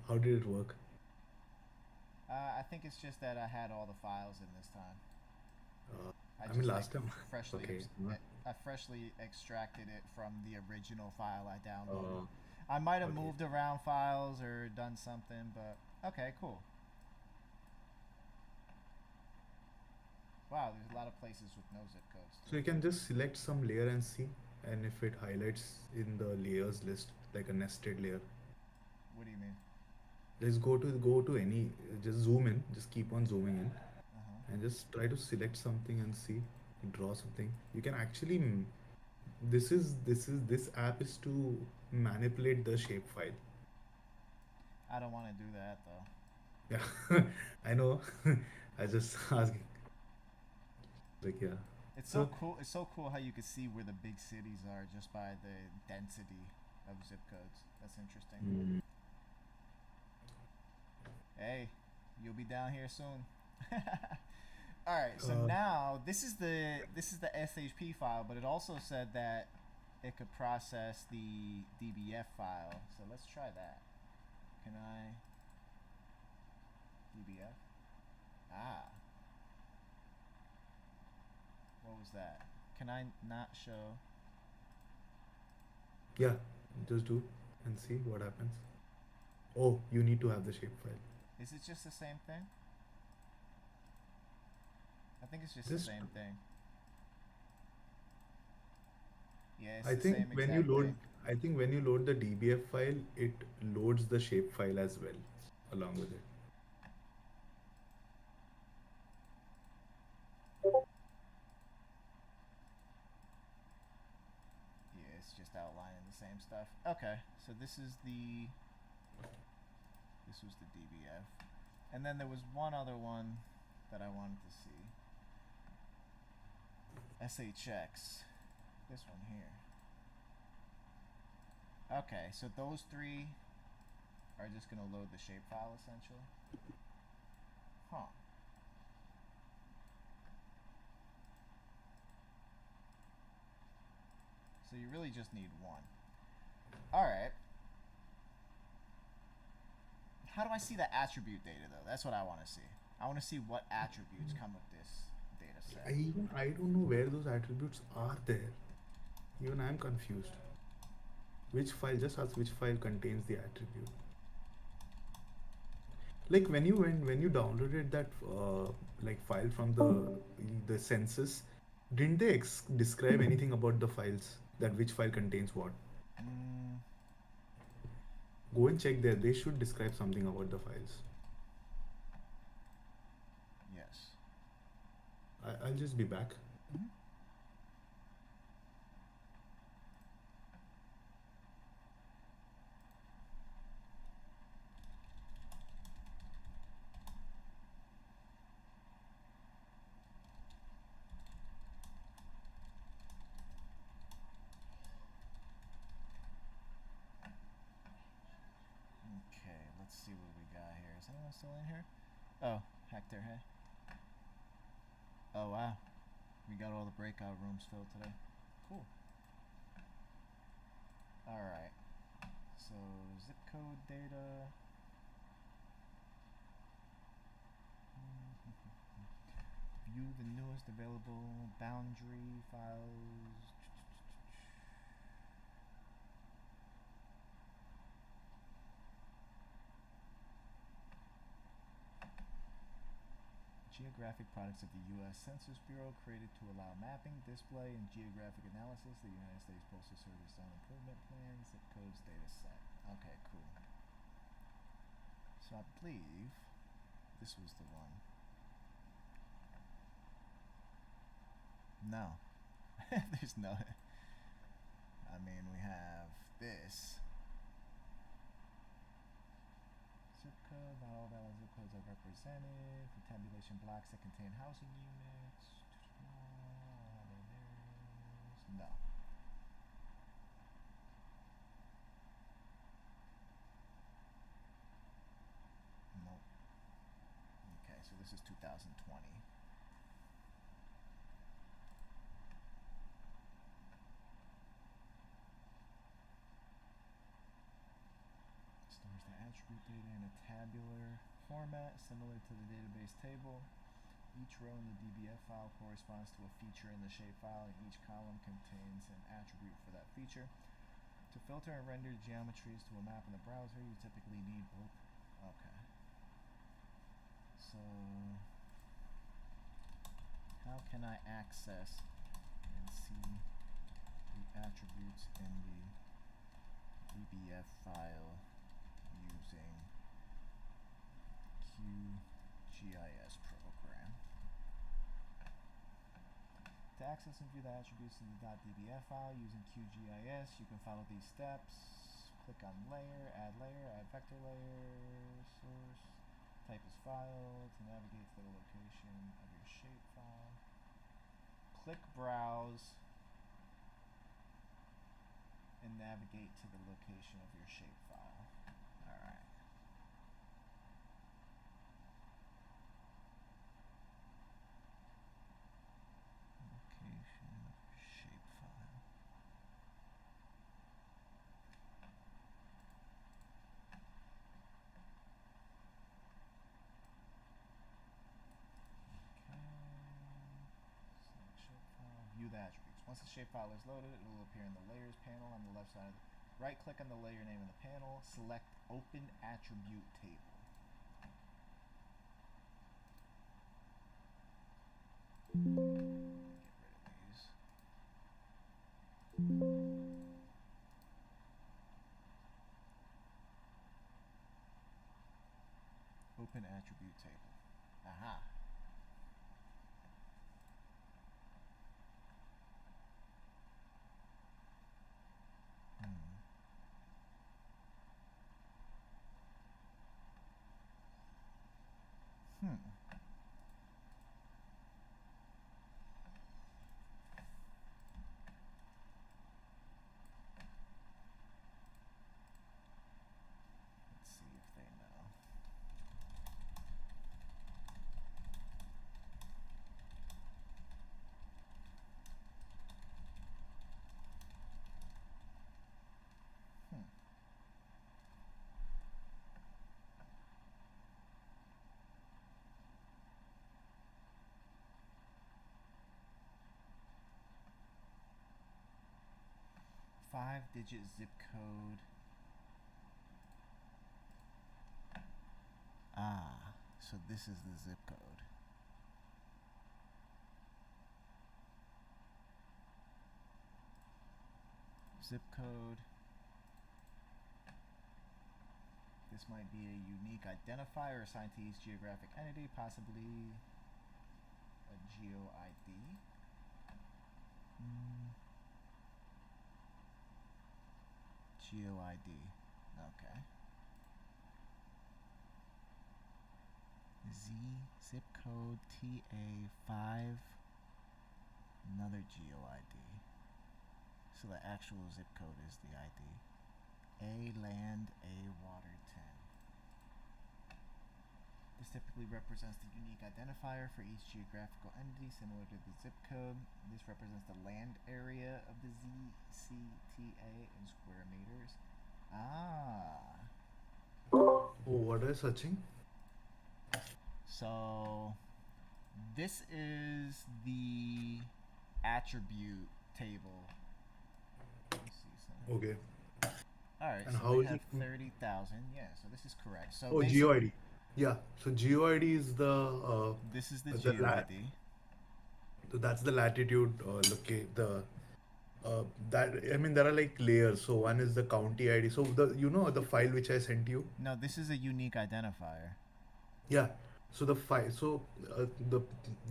How did it work? I think it's just that I had all the files in this time. I mean, last time. Freshly Okay. I freshly extracted it from the original file I downloaded. I might have okay. moved around files or done something, but okay, cool. Wow, there's a lot of places with no zip codes. So you can just select some layer and see, and if it highlights in the layers list like a nested layer, What do you mean? just go to any, just zoom in, just keep on zooming in, and just try to select something and see, draw something. You can actually, this app is to manipulate the shapefile. I don't want to do that though. Yeah, I know. I just asking. Like, yeah. It's so cool. It's so cool how you can see where the big cities are just by the density of zip codes. That's interesting. Hey, you'll be down here soon. All right. So now this is the SHP file, but it also said that it could process the DBF file. So let's try that. Can I? DBF. Ah. What was that? Can I not show? Yeah, just do and see what happens. Oh, you need to have the shapefile. Is it just the same thing? I think it's just Just- the same thing. Yeah, it's I the think same when you exact load, thing. I think when you load the DBF file, it loads the shapefile as well, along with it. Yeah, it's just outlining the same stuff. Okay, so this was the DBF. And then there was one other one that I wanted to see. SHX. This one here. Okay, so those three are just gonna load the shapefile essentially. Huh. So you really just need one. Alright. How do I see the attribute data though? That's what I want to see. I want to see what attributes come with this data set. I don't know where those attributes are there. Even I'm confused. Which file, just ask which file contains the attribute. Like when you downloaded that like file from the census, didn't they describe anything about the files, that which file contains what? Mm, Go and check there. They should describe something about the files. yes. I'll just be back. Mhm. Okay, let's see what we got here. Is anyone still in here? Oh, Hector, hey. Oh, wow. We got all the breakout rooms filled today. Cool. Alright. So, zip code data. View the newest available boundary files. Geographic products of the U.S. Census Bureau created to allow mapping, display, and geographic analysis. The United States Postal Service Zone Improvement Plan, zip codes data set. Okay, cool. So I believe this was the one. No. There's no. I mean, we have this. Zip code, not all valid zip codes are represented. For tabulation blocks that contain housing units. No. Nope. Okay, so this is 2020. Stores the attribute data in a tabular format similar to the database table. Each row in the DBF file corresponds to a feature in the shapefile, and each column contains an attribute for that feature. To filter and render geometries to a map in the browser, you typically need both. Okay. So, how can I access and see the attributes in the DBF file using QGIS program? To access and view the attributes in the .dbf file using QGIS, you can follow these steps. Click on layer, add vector layer, source, type as file to navigate to the location of your shapefile. Click browse and navigate to the location of your shapefile. Alright. Location of your shapefile. Select shapefile. View the attributes. Once the shapefile is loaded, it will appear in the layers panel on the left side of the right click on the layer name in the panel, select open attribute table. Get rid of these. Open attribute table. Aha. Hmm. Let's see. 5-digit zip code. Ah, so this is the zip code. Zip code. This might be a unique identifier assigned to each geographic entity, possibly a geo-ID. Geo-ID. Okay. Zip code TA5. Another geo-ID. So the actual zip code is the ID. A land, A water 10. This typically represents the unique identifier for each geographical entity similar to the zip code. This represents the land area of the ZCTA in square meters. Ah. Oh, what are you searching? So this is the attribute table. Let me see something. Okay. Alright, And so how we is have it- 30,000. Yeah, so this is correct. So Oh, GeoID. Yeah. So GeoID is the this is the the GeoID. so that's the latitude. That I mean there are like layers. So one is the county ID. So the file which I sent you. No, this is a unique identifier. Yeah. So the file. So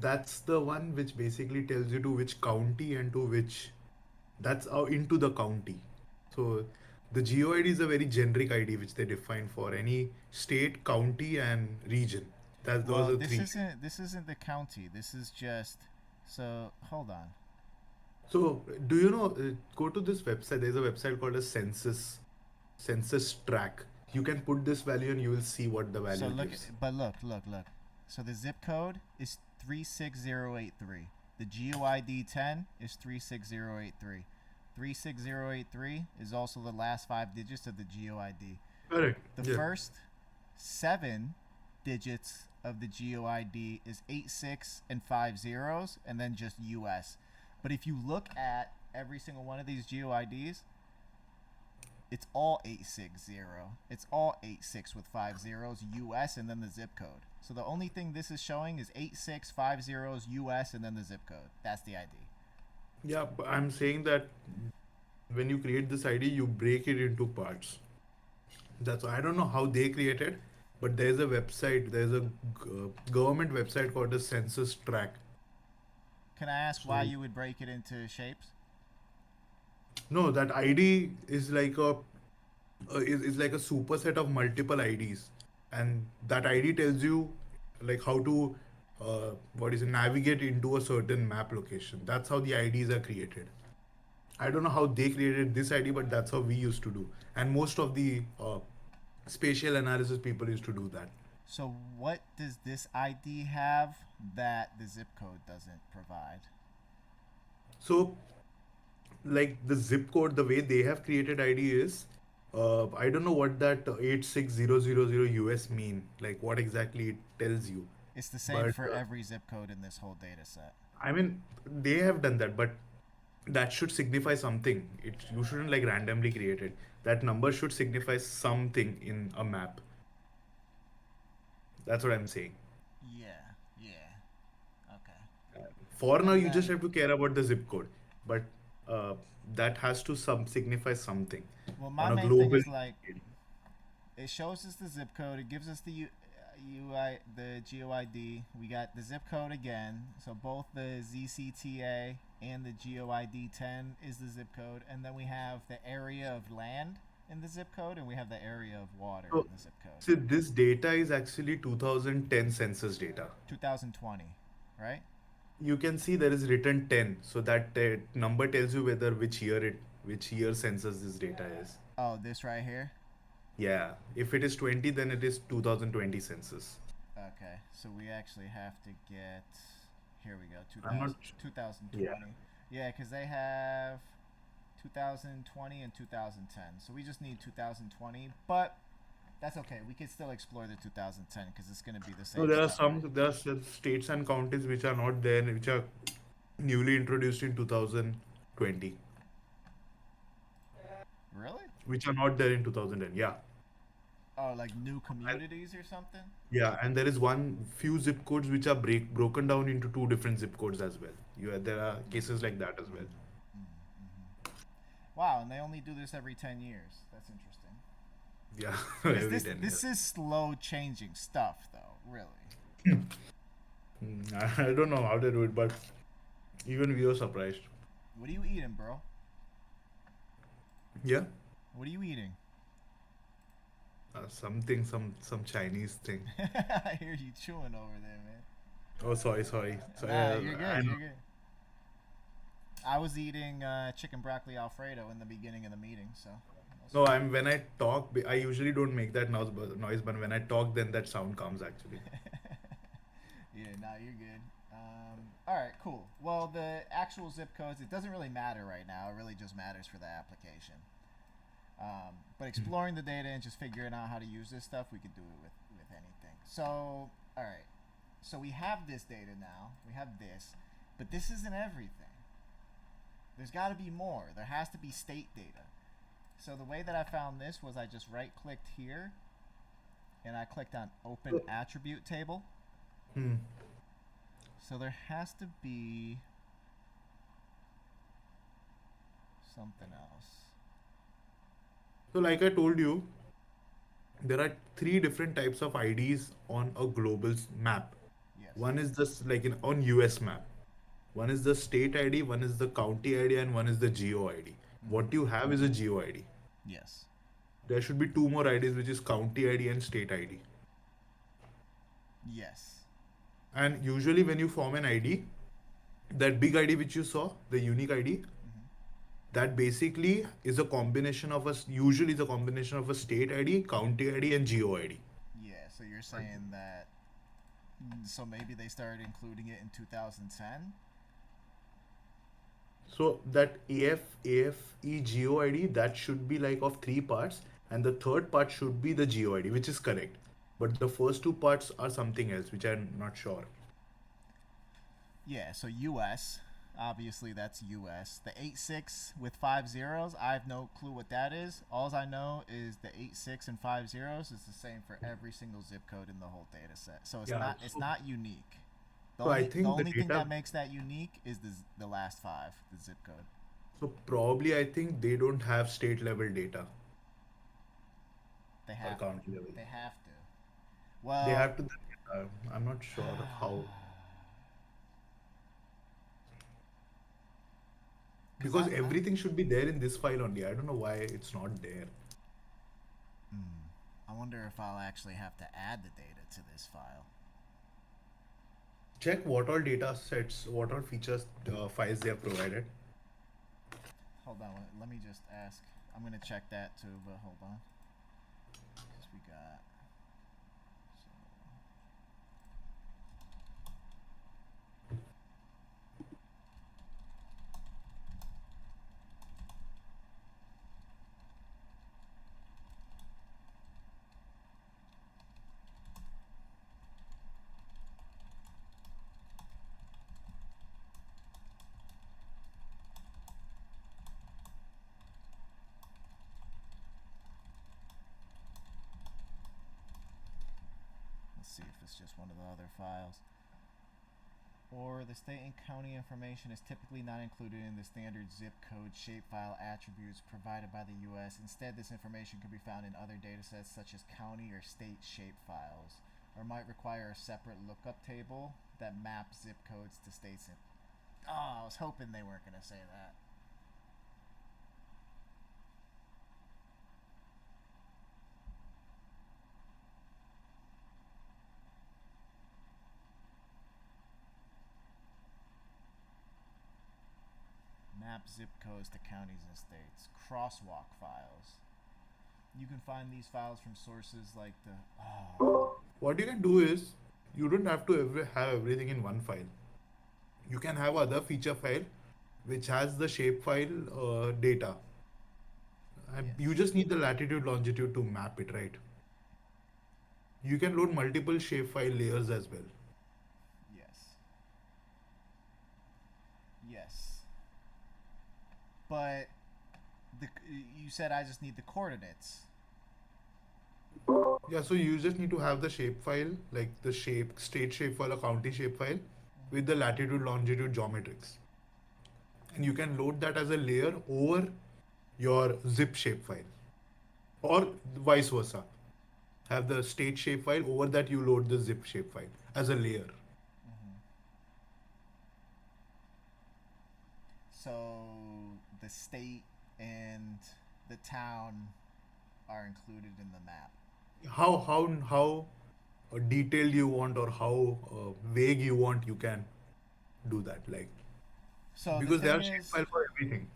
that's the one which basically tells you to which county and to which. That's into the county. So the GeoID is a very generic ID which they define for any state, county, and region. Those Well, are this three. isn't the county. This is just so hold on. So do you know? Go to this website. There's a website called a census track. You can put this value and you will see what the value So look, gives. but look. So the zip code is 36083. The GeoID 10 is 36083. 36083 is also the last 5 digits of the GeoID. Correct. The Yeah. first 7 digits of the GeoID is 86 and 5 zeros, and then just US. But if you look at every single one of these GeoIDs, it's all 860. It's all 86 with 5 zeros US and then the zip code. So the only thing this is showing is 86 5 zeros US and then the zip code. That's the ID. Yeah, but I'm saying that when you create this ID, you break it into parts. I don't know how they created, but there's a website. There's a government website called the Census Track. Can I ask why So- you would break it into shapes? No, that ID is like is like a superset of multiple IDs, and that ID tells you like how to navigate into a certain map location. That's how the IDs are created. I don't know how they created this ID, but that's how we used to do, and most of the spatial analysis people used to do that. So what does this ID have that the zip code doesn't provide? So, like the zip code, the way they have created ID is, I don't know what that 86000 US mean. Like what exactly it tells you. It's the same But, for every zip code in this whole data set. I mean, they have done that, but that should signify something. You shouldn't like randomly create it. That number should signify something in a map. That's what I'm saying. Yeah. Okay. For now, And you just then- have to care about the zip code, but that has to signify something. Well, my On a main thing global is like it shows us the zip code. It gives us the the GeoID. We got the zip code again. So both the ZCTA and the GeoID 10 is the zip code, and then we have the area of land in the zip code, and we have the area of water So- in the zip code. So this data is actually 2010 census data. 2020, right? You can see there is written 10, so that number tells you which year census this data is. Oh, this right here. Yeah, if it is 20, then it is 2020 census. Okay, so we actually have to get. Here we go. I'm not 2020. Yeah, because they have 2020 and 2010. So we just need 2020, but that's okay. We can still explore the 2010 because it's going to be the same. So there are stuff. there are states and counties which are not there, which are newly introduced in 2020. Really? which are not there in 2010. Yeah. Oh, like new communities or something? Yeah, and there is one few zip codes which are broken down into two different zip codes as well. There are cases like that as well. Wow, and they only do this every 10 years. That's interesting. Yeah, Is every this 10 this years. is slow changing stuff though, really. I don't know how they do it, but even we were surprised. What are you eating, bro? Yeah, What are you eating? some Chinese thing. I hear you chewing over there, man. Oh, sorry. Nah, you're good. I'm- You're good. I was eating chicken broccoli alfredo in the beginning of the meeting, so. No, when I talk, I usually don't make that noise, but when I talk, then that sound comes actually. Yeah, nah, you're good. All right, cool. Well, the actual zip codes, it doesn't really matter right now. It really just matters for the application. But exploring the data and just figuring out how to use this stuff, we could do it with anything. So, all right. So we have this data now. We have this, but this isn't everything. There's got to be more. There has to be state data. So the way that I found this was I just right-clicked here, and I clicked on Open Attribute Table. Hmm. So there has to be something else. So, like I told you, there are three different types of IDs on a global map. Yes. One is just like on US map. One is the state ID, one is the county ID, and one is the geo ID. What you have is a geo ID. Yes. There should be two more IDs, which is county ID and state ID. Yes. And usually, when you form an ID, that big ID which you saw, the unique ID, that basically is a combination of usually is a combination of a state ID, county ID, and geo ID. Yeah. So you're saying that. So maybe they started including it in 2010. So that AFE geo ID, that should be like of three parts, and the third part should be the geo ID, which is correct. But the first two parts are something else, which I'm not sure. Yeah. So US. Obviously, that's US. The 86 with 5 zeros, I have no clue what that is. All I know is the 86 and 5 zeros is the same for every single zip code in the whole data set. So it's Yeah, it's not unique. The So I only, think the the only thing data- that makes that unique is the last 5, the zip code. So probably I think they don't have state level data They or have county level. they have to. Well, They have to. I'm not sure how. Because everything should be there in this file only. I don't know why it's not there. I wonder if I'll actually have to add the data to this file. Check what all data sets, what all features files they have provided. Hold on, let me just ask. I'm gonna check that too, but hold on. 'Cause we got. Let's see if it's just one of the other files. Or the state and county information is typically not included in the standard zip code shapefile attributes provided by the U.S. Instead, this information could be found in other datasets such as county or state shapefiles, or might require a separate lookup table that maps zip codes to states. Oh, I was hoping they weren't going to say that. Map zip codes to counties and states. Crosswalk files. You can find these files from sources like the. Oh. What you can do is, you don't have to have everything in one file. You can have other feature file which has the shapefile data. And Yes. you just need the latitude longitude to map it, right? You can load multiple shapefile layers as well. Yes. Yes. But you said I just need the coordinates. Yeah, so you just need to have the shape file, like the shape, state shape file or county shape file with the latitude, longitude geometrics. And you can load that as a layer over your zip shape file. Or vice versa. Have the state shape file, over that you load the zip shape file as a layer. So the state and the town are included in the map. How detailed you want or how vague you want, you can do that. Like So because there are shape file for everything.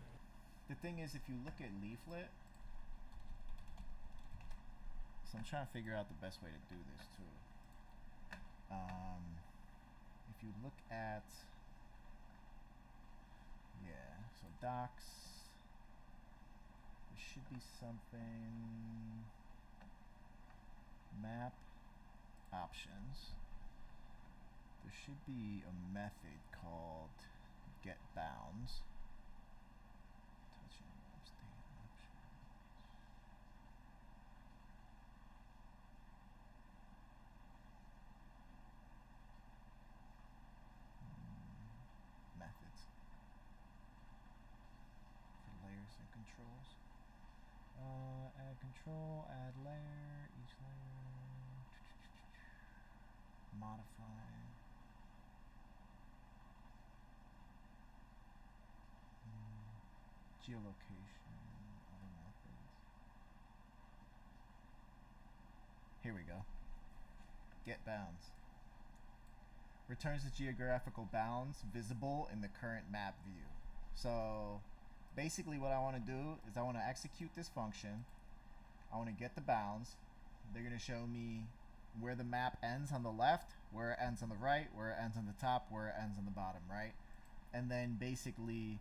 the thing is, if you look at Leaflet, so I'm trying to figure out the best way to do this too. If you look at, yeah, so docs, there should be something, map options. There should be a method called get bounds. Touching map state options. Methods for layers and controls. Add control, add layer, each layer. Modify. Geolocation, other methods. Here we go. Get bounds. Returns the geographical bounds visible in the current map view. So basically what I want to do is I want to execute this function. I want to get the bounds. They're going to show me where the map ends on the left, where it ends on the right, where it ends on the top, where it ends on the bottom, right? And then basically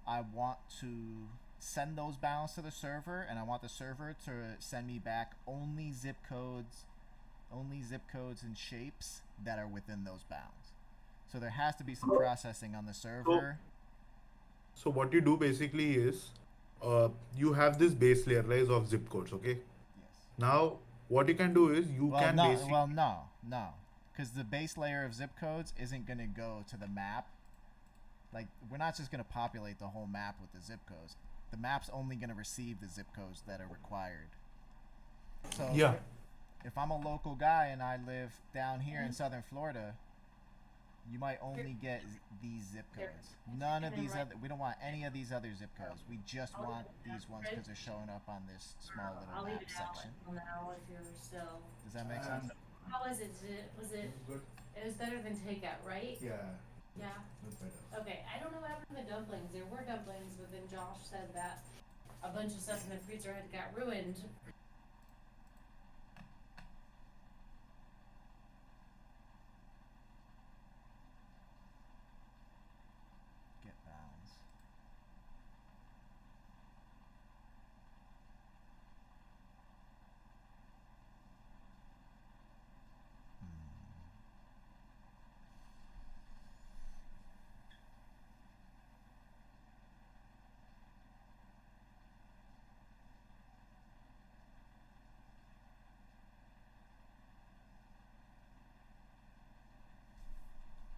I want to send those bounds to the server, and I want the server to send me back only zip codes and shapes that are within those bounds. So there has to be some processing on the server. So what you do basically is you have this base layer, right, of zip codes, okay? Yes. Now what you can do is you can basically No, because the base layer of zip codes isn't going to go to the map. Like, we're not just going to populate the whole map with the zip codes. The map's only going to receive the zip codes that are required. So yeah. if I'm a local guy and I live down here in southern Florida, you might only get these zip codes. None of these other. We don't want any of these other zip codes. We just want these ones because they're showing up on this small little map section. Now, if you're still. Does that make sense? How was it? Was it? It was better than takeout, right? Yeah. Yeah. That's better. Okay, I don't know what happened to the dumplings. There were dumplings, but then Josh said that a bunch of stuff in the freezer had got ruined. Get bounds.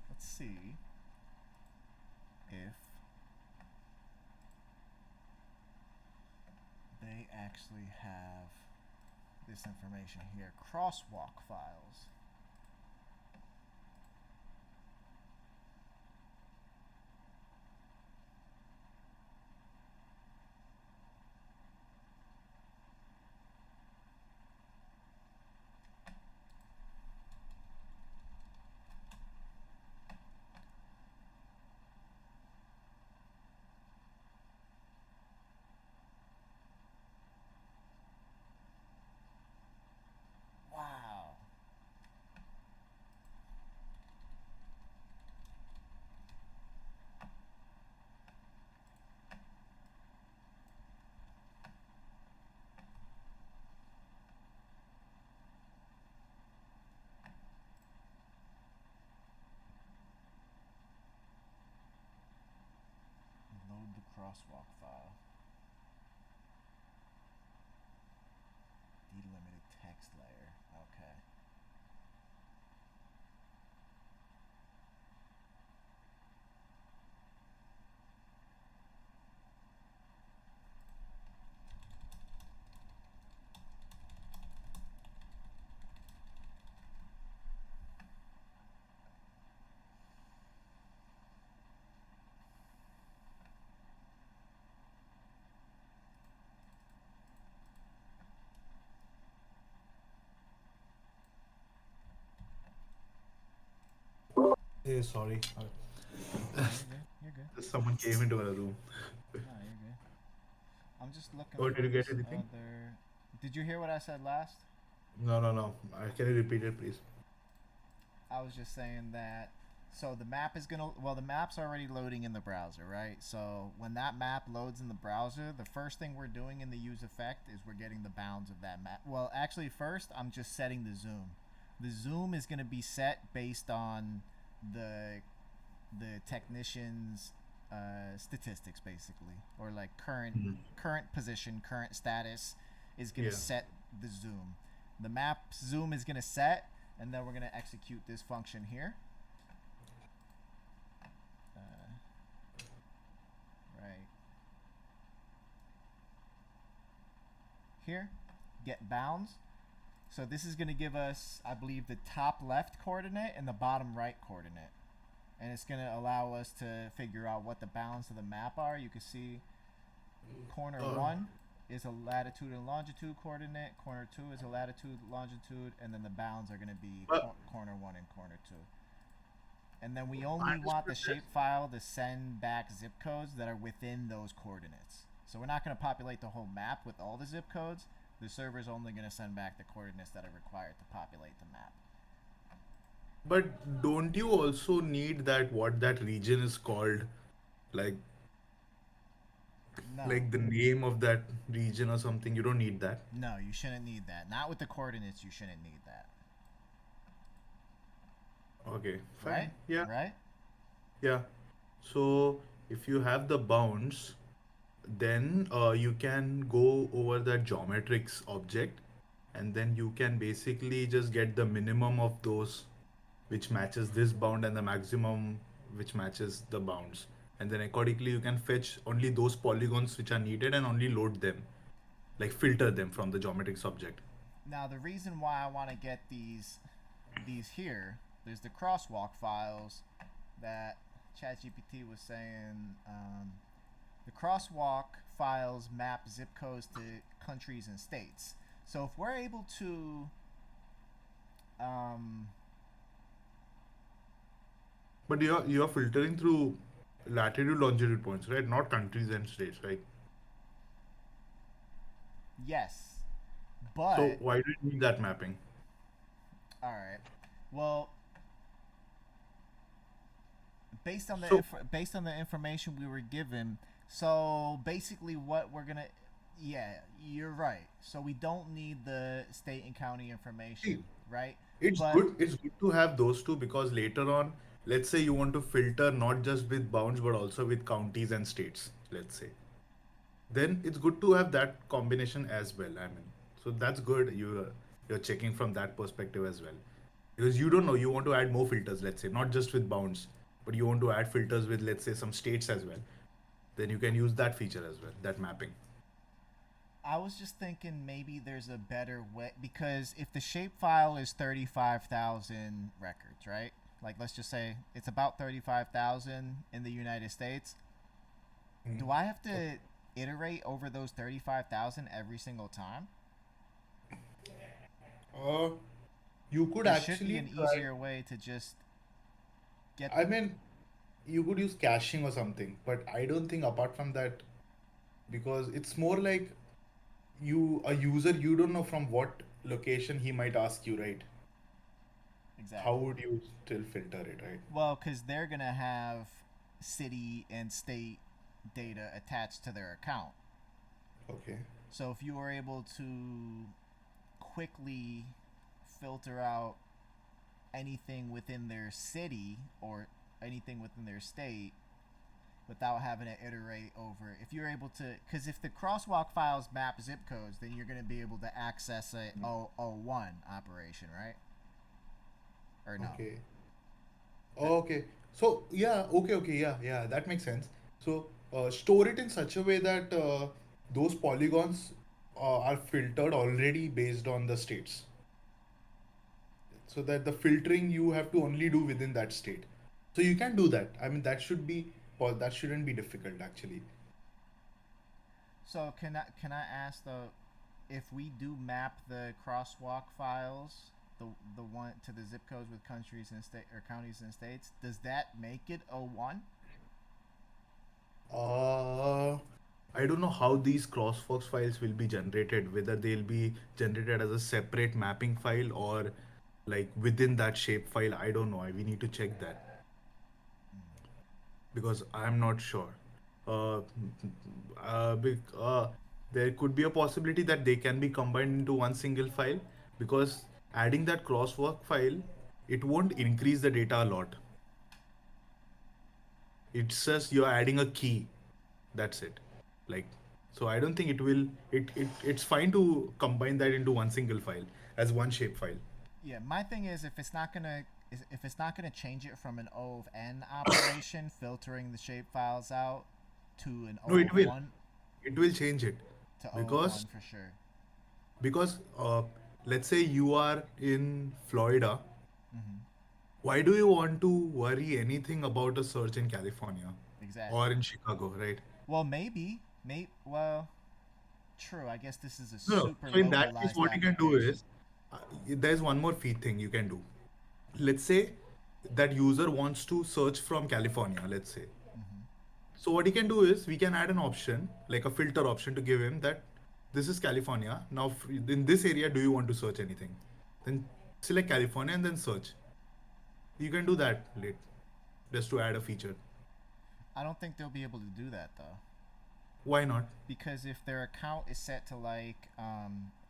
Let's see if they actually have this information here. Crosswalk files. Wow. Load the crosswalk file. Hey, sorry. You're good. You're good. Someone came into our room. No, you're good. I'm just looking Oh, for did you get this anything? other. Did you hear what I said last? No, no, no. Can you repeat it, please? I was just saying that. So the map is gonna. Well, the map's already loading in the browser, right? So when that map loads in the browser, the first thing we're doing in the use effect is we're getting the bounds of that map. Well, actually, first I'm just setting the zoom. The zoom is gonna be set based on the technician's statistics, basically, or like current position, current status is gonna Yeah. set the zoom. The map zoom is gonna set, and then we're gonna execute this function here. Right here, get bounds. So this is going to give us, I believe, the top left coordinate and the bottom right coordinate, and it's going to allow us to figure out what the bounds of the map are. You can see corner 1 is a latitude and longitude coordinate, corner 2 is a latitude, longitude, and then the bounds are going to be corner 1 and corner 2. And then we only want the shapefile to send back zip codes that are within those coordinates. So we're not going to populate the whole map with all the zip codes. The server's only going to send back the coordinates that are required to populate the map. But don't you also need that what that region is called, like No. like the name of that region or something? You don't need that. No, you shouldn't need that. Not with the coordinates, you shouldn't need that. Okay, fine. Right? Yeah. Right? Yeah. So if you have the bounds, then you can go over that geometrics object, and then you can basically just get the minimum of those which matches this bound and the maximum which matches the bounds. And then accordingly you can fetch only those polygons which are needed and only load them, like filter them from the geometrics object. Now the reason why I want to get these here, there's the crosswalk files that ChatGPT was saying. The crosswalk files map zip codes to countries and states. So if we're able to But you're filtering through latitude longitude points, right? Not countries and states, right? yes, but So why do you need that mapping? all right. Well, based on the So- based on the information we were given, so basically what we're gonna, yeah, you're right. So we don't need the state and county information, right? It's But- good. It's good to have those two, because later on, let's say you want to filter not just with bounds but also with counties and states, let's say. Then it's good to have that combination as well. I mean, so that's good. You're checking from that perspective as well, because you don't know, you want to add more filters, let's say, not just with bounds, but you want to add filters with, let's say, some states as well. Then you can use that feature as well, that mapping. I was just thinking maybe there's a better way, because if the shapefile is 35,000 records, right? Like let's just say it's about 35,000 in the United States. Do I have to iterate over those 35,000 every single time? You could There should be actually an try. easier way to just get. I mean, you could use caching or something, but I don't think apart from that, because it's more like a user, you don't know from what location he might ask you, right? Exactly. How would you still filter it, right? Well, because they're gonna have city and state data attached to their account. Okay. So if you were able to quickly filter out anything within their city or anything within their state without having to iterate over, if you're able to, because if the crosswalk files map zip codes, then you're going to be able to access a 001 operation, right? Or no? Okay. Okay. So yeah. Okay. Yeah. That makes sense. So store it in such a way that those polygons are filtered already based on the states, so that the filtering you have to only do within that state. So you can do that. I mean, that shouldn't be difficult actually. So can I ask though, if we do map the crosswalk files the one to the zip codes with countries and state or counties and states, does that make it O1? I don't know how these CrossFox files will be generated, whether they'll be generated as a separate mapping file or like within that shape file. I don't know. We need to check that because I'm not sure. Uh, there could be a possibility that they can be combined into one single file because adding that crosswalk file, it won't increase the data a lot. It's just you're adding a key. That's it. Like, so I don't think it will. It's fine to combine that into one single file as one shape file. Yeah, my thing is if it's not gonna change it from an O of N operation, filtering the shape files out to an O No, it of will. 1 It will change it to O of because 1 for sure. because let's say you are in Florida. Hmm. Why do you want to worry anything about a search in California Exactly. or in Chicago, right? Well, well, true. I guess this is a No, no. super So in that case, localized what you can do application. is there's one more thing you can do. Let's say that user wants to search from California, let's say. Hmm. So what he can do is we can add an option, like a filter option to give him that this is California. Now in this area, do you want to search anything? Then select California and then search. You can do that late, just to add a feature. I don't think they'll be able to do that though, Why not? because if their account is set to like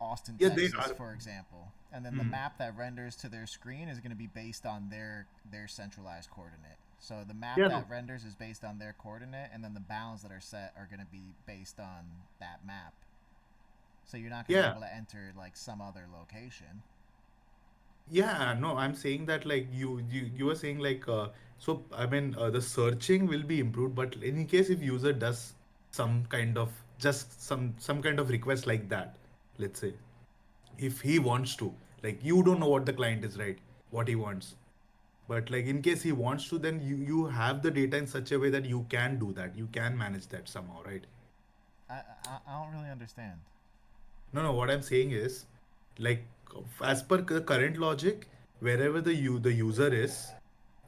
Austin, Yeah, they Texas, are. for example, and then the Mhm. map that renders to their screen is going to be based on their centralized coordinate. So the map Yeah, that no. renders is based on their coordinate, and then the bounds that are set are going to be based on that map. So you're not going to be Yeah. able to enter like some other location. Yeah, no, I'm saying that like you were saying like so I mean the searching will be improved, but in case if user does some kind of just some kind of request like that, let's say if he wants to, like you don't know what the client is, right? What he wants. But like in case he wants to, then you have the data in such a way that you can do that. You can manage that somehow, right? I don't really understand. No, no. What I'm saying is, like, as per the current logic, wherever the user is,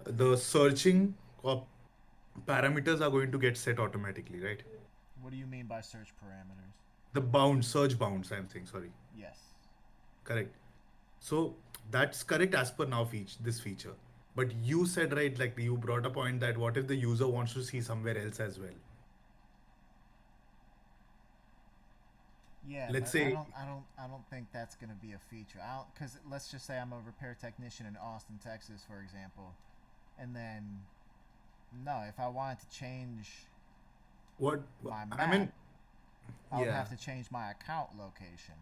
the searching parameters are going to get set automatically, right? What do you mean by search parameters? The bounds, search bounds. I'm saying, sorry, Yes. correct. So that's correct as per now this feature. But you said right, like you brought a point that what if the user wants to see somewhere else as well? Yeah, Let's but say, I don't think that's gonna be a feature. I don't, cause let's just say I'm a repair technician in Austin, Texas, for example, and then no, if I wanted to change what my I map, mean, I would yeah. have to change my account location.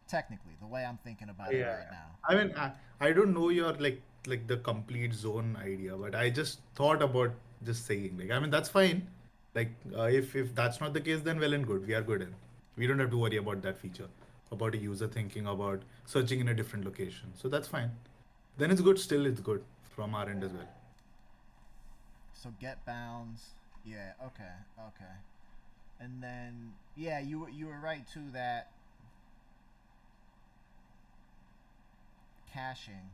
Technically, the way I'm thinking about it Yeah, right now. I mean, I don't know your like the complete zone idea, but I just thought about just saying like I mean that's fine. Like if that's not the case, then well and good, we are good, and we don't have to worry about that feature about a user thinking about searching in a different location. So that's fine. Then it's good. Still, it's good from our end as well. So get bounds. Yeah. Okay. Okay. And then yeah, you were right too that caching.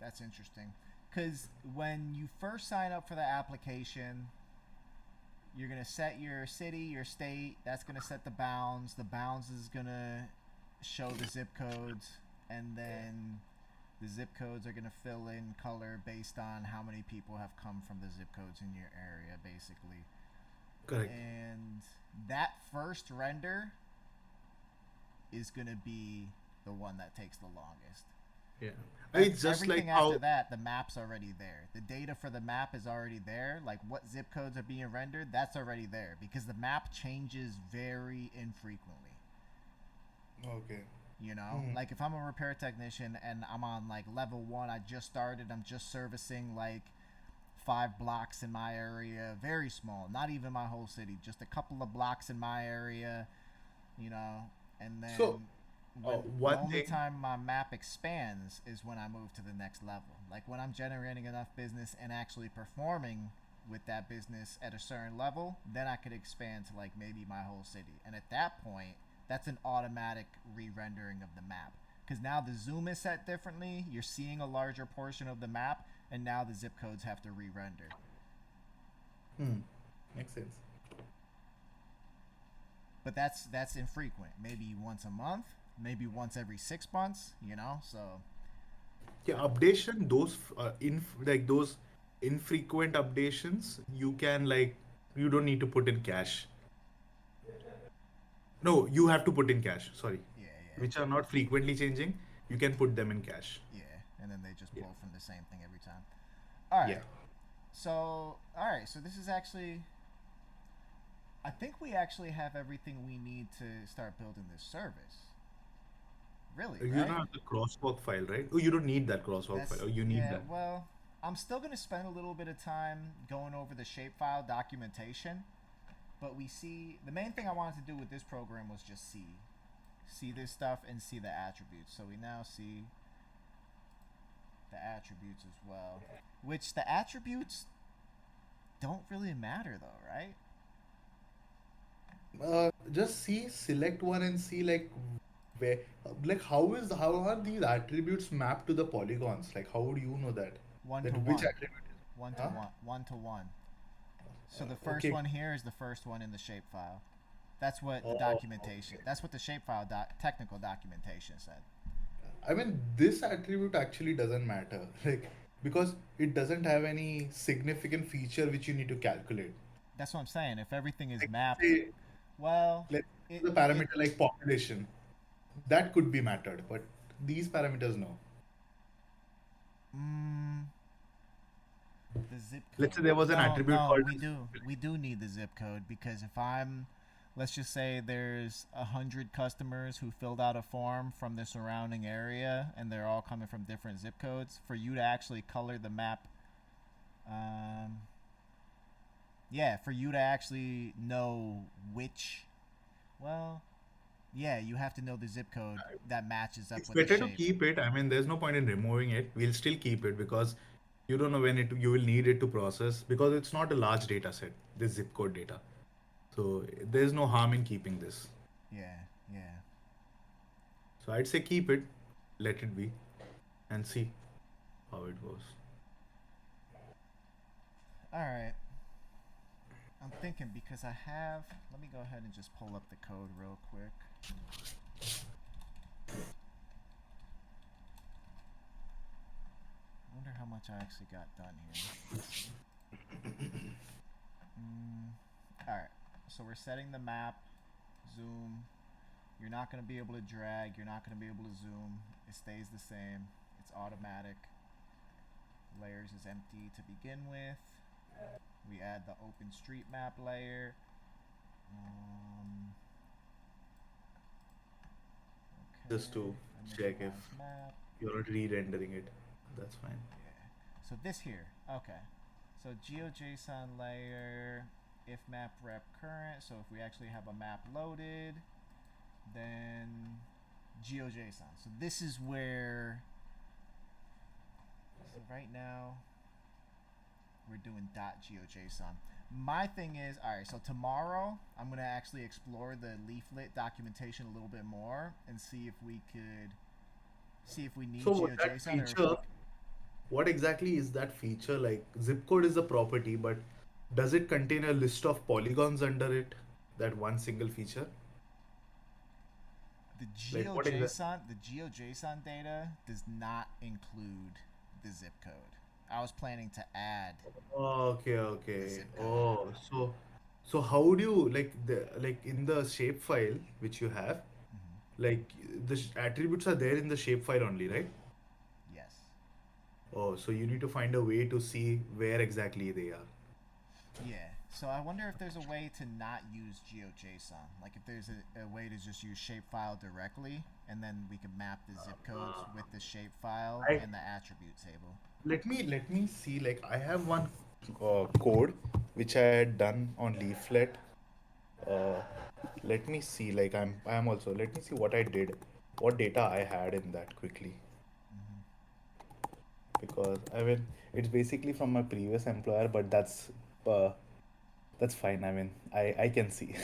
That's interesting. Because when you first sign up for the application, you're going to set your city, your state. That's going to set the bounds. The bounds is going to show the zip codes. And then the zip codes are going to fill in color based on how many people have come from the zip codes in your area, basically. Correct. And that first render is going to be the one that takes the longest. Yeah. It's just Everything like after how that, the map's already there. The data for the map is already there. Like what zip codes are being rendered, that's already there because the map changes very infrequently. okay. You know, like if I'm a repair technician and I'm on like level 1, I just started, I'm just servicing like 5 blocks in my area, very small, not even my whole city, just a couple of blocks in my area, you know, and then So when the one only thing. time my map expands is when I move to the next level. Like when I'm generating enough business and actually performing with that business at a certain level, then I could expand to like maybe my whole city. And at that point, that's an automatic re-rendering of the map. because now the zoom is set differently. You're seeing a larger portion of the map, and now the zip codes have to re-render. Makes sense. But that's infrequent. Maybe once a month, maybe once every 6 months. You know, so Yeah, updation, those those infrequent updations, you can you don't need to put in cache. No, you have to put in cache. Sorry, yeah, which are not frequently changing, you can put them in cache. yeah, and then they just Yeah. pull from the same thing every time. All right. Yeah. So, all right. So this is actually. I think we actually have everything we need to start building this service. Really, You right? don't have the crosswalk file, right? Oh, you don't need that crosswalk file. Oh, you need yeah. that. Well, I'm still gonna spend a little bit of time going over the shapefile documentation, but we see the main thing I wanted to do with this program was just see this stuff and see the attributes. So we now see the attributes as well, which the attributes don't really matter though, right? Just select one and see where, how are these attributes mapped to the polygons? Like, how would you know that? One That to which one. attribute is One to Huh? one. One to one. So the first okay. one here is the first one in the shapefile. That's what the Oh, documentation. okay. That's what the shapefile technical documentation said. I mean, this attribute actually doesn't matter, because it doesn't have any significant feature which you need to calculate. That's what I'm saying. If everything is Like, mapped, say, well, let's it, the parameter like population, that could be mattered, but these parameters no. the zip code. Let's say there was an attribute called we do need the zip code, because if let's just say there's 100 customers who filled out a form from the surrounding area and they're all coming from different zip codes, for you to actually color the map, for you to actually know which, you have to know the zip code that matches up It's with the better to shape. keep it. I mean, there's no point in removing it. We'll still keep it because you don't know when you will need it to process, because it's not a large data set, this zip code data. So there's no harm in keeping this. Yeah. So I'd say keep it, let it be, and see how it goes. All right. I'm thinking, because let me go ahead and just pull up the code real quick. I wonder how much I actually got done here. Alright, so we're setting the map, zoom. You're not going to be able to drag, you're not going to be able to zoom. It stays the same, it's automatic. Layers is empty to begin with. We add the OpenStreetMap layer. Just to check if map. you're not re-rendering it. That's fine. Yeah. So this here. Okay. So GeoJSON layer, if map rep current. So if we actually have a map loaded, then GeoJSON. So this is where. So right now, we're doing .geojson. My thing is, all right, so tomorrow I'm going to actually explore the leaflet documentation a little bit more and see if we need So what that GeoJSON feature, what exactly is that feature? Like, zip code is a property, but does it contain a list of polygons under it? That one single feature? the Like, what is the GeoJSON data does not include the zip code. I was planning to add. Okay. zip Oh, so how do you in the shapefile which you have, like the attributes are there in the shapefile only, right? Yes. Oh, so you need to find a way to see where exactly they are. Yeah. So I wonder if there's a way to not use GeoJSON. Like if there's a way to just use shapefile directly, and then we can map the zip codes with the shapefile I- and the attribute table. Let me see. Like, I have one code which I had done on Leaflet. Let me see. Like, I'm also. Let me see what I did, what data I had in that quickly. Because I mean, it's basically from my previous employer, but that's fine. I mean, I can see.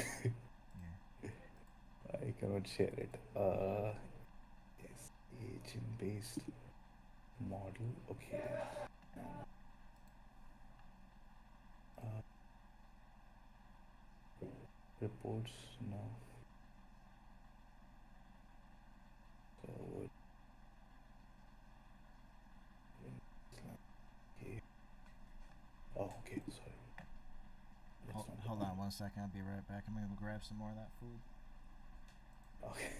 Yeah. I cannot share it. Yes. agent based model. Okay. Uh, reports no. Forward. Okay. Oh, okay. Sorry. That's Hold, not the hold one. on 1 second. I'll be right back. I'm gonna go grab some more of that food. Okay.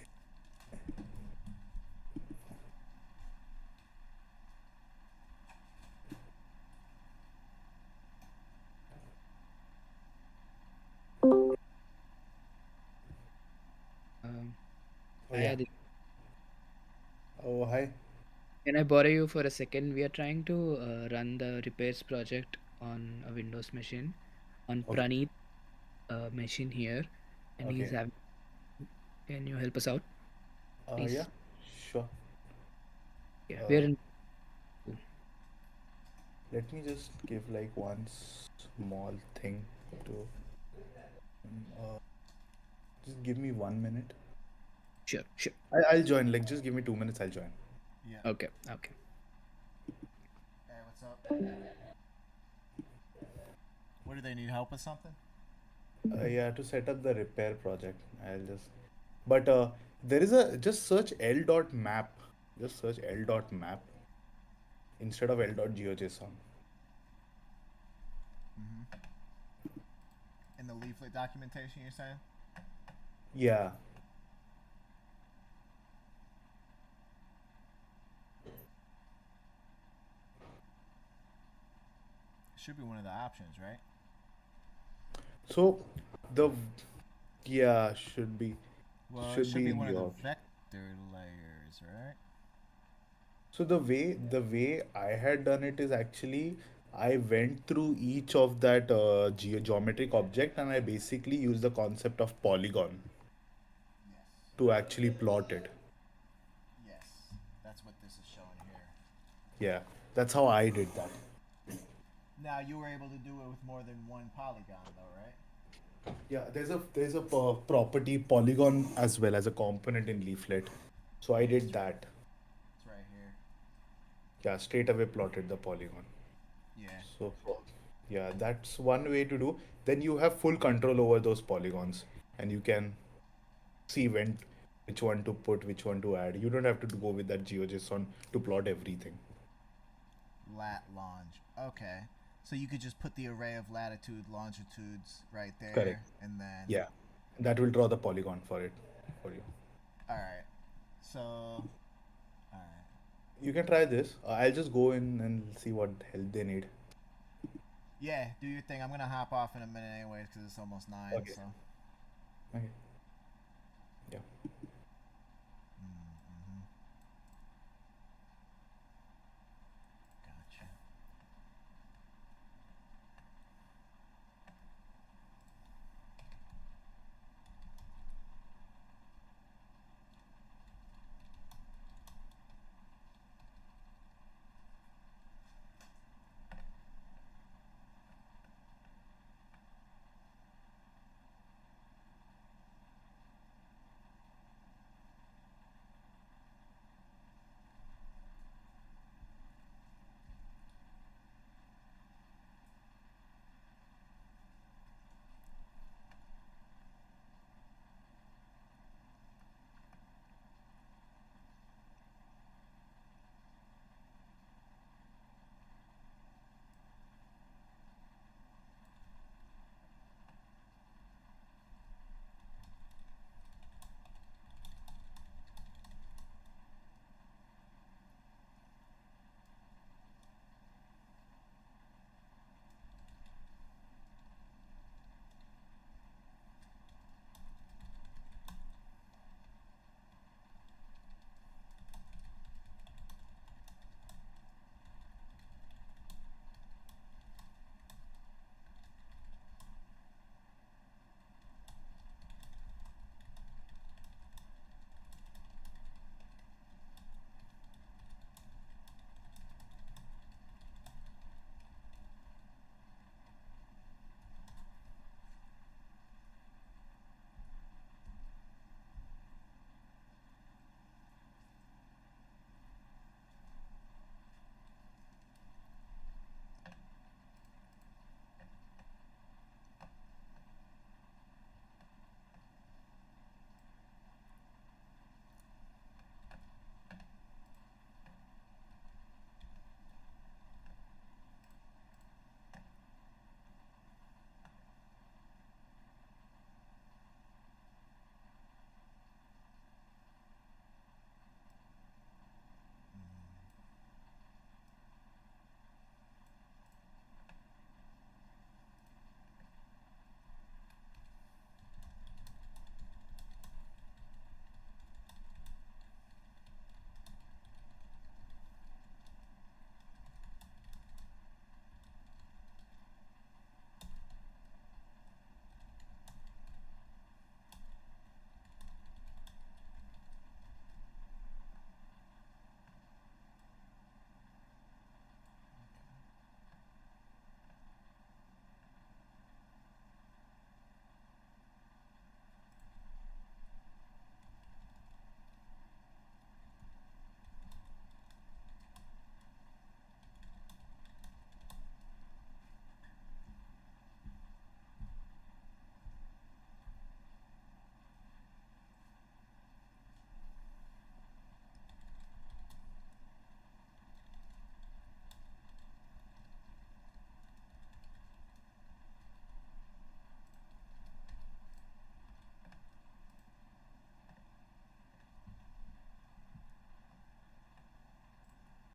Um, Oh hi, yeah. Adi. Oh hi. Can I borrow you for a second? We are trying to run the repairs project on a Windows machine on Okay. Praneeth machine here, and he's Okay. having. Can you help us out, please? Yeah. Sure. Yeah, we're Uh, in. let me just give like one small thing to. Uh, just give me 1 minute. Sure, sure. I'll join. Like, just give me 2 minutes. I'll join. Yeah. Okay, okay. Hey, what's up? What do they need help with something? Yeah, to set up the repair project. I'll just. But there is a just search l.map. Just search l.map instead of l.geojson. In the leaflet documentation, you're saying? Yeah. Should be one of the options, right? So the yeah should be Well, should it should be be in one of the the option. vector layers, right? So the way I had done it is actually I went through each of that geometric object and I basically used the concept of polygon Yes. to actually plot it. Yes. That's what this is showing here. Yeah, that's how I did that. Now, you were able to do it with more than one polygon, though, right? Yeah, there's a property polygon as well as a component in Leaflet. So I did that. It's right here. Yeah, straight away plotted the polygon. Yeah. So yeah, that's one way to do. Then you have full control over those polygons and you can see which one to put, which one to add. You don't have to go with that GeoJSON to plot everything. Lat longe. Okay. So you could just put the array of latitude, longitudes right there, Correct. and then. Yeah, that will draw the polygon for you. All right. So. All right. You can try this. I'll just go in and see what help they need. Yeah, do your thing. I'm gonna hop off in a minute anyways because it's almost 9. Okay. So. Okay. Yeah.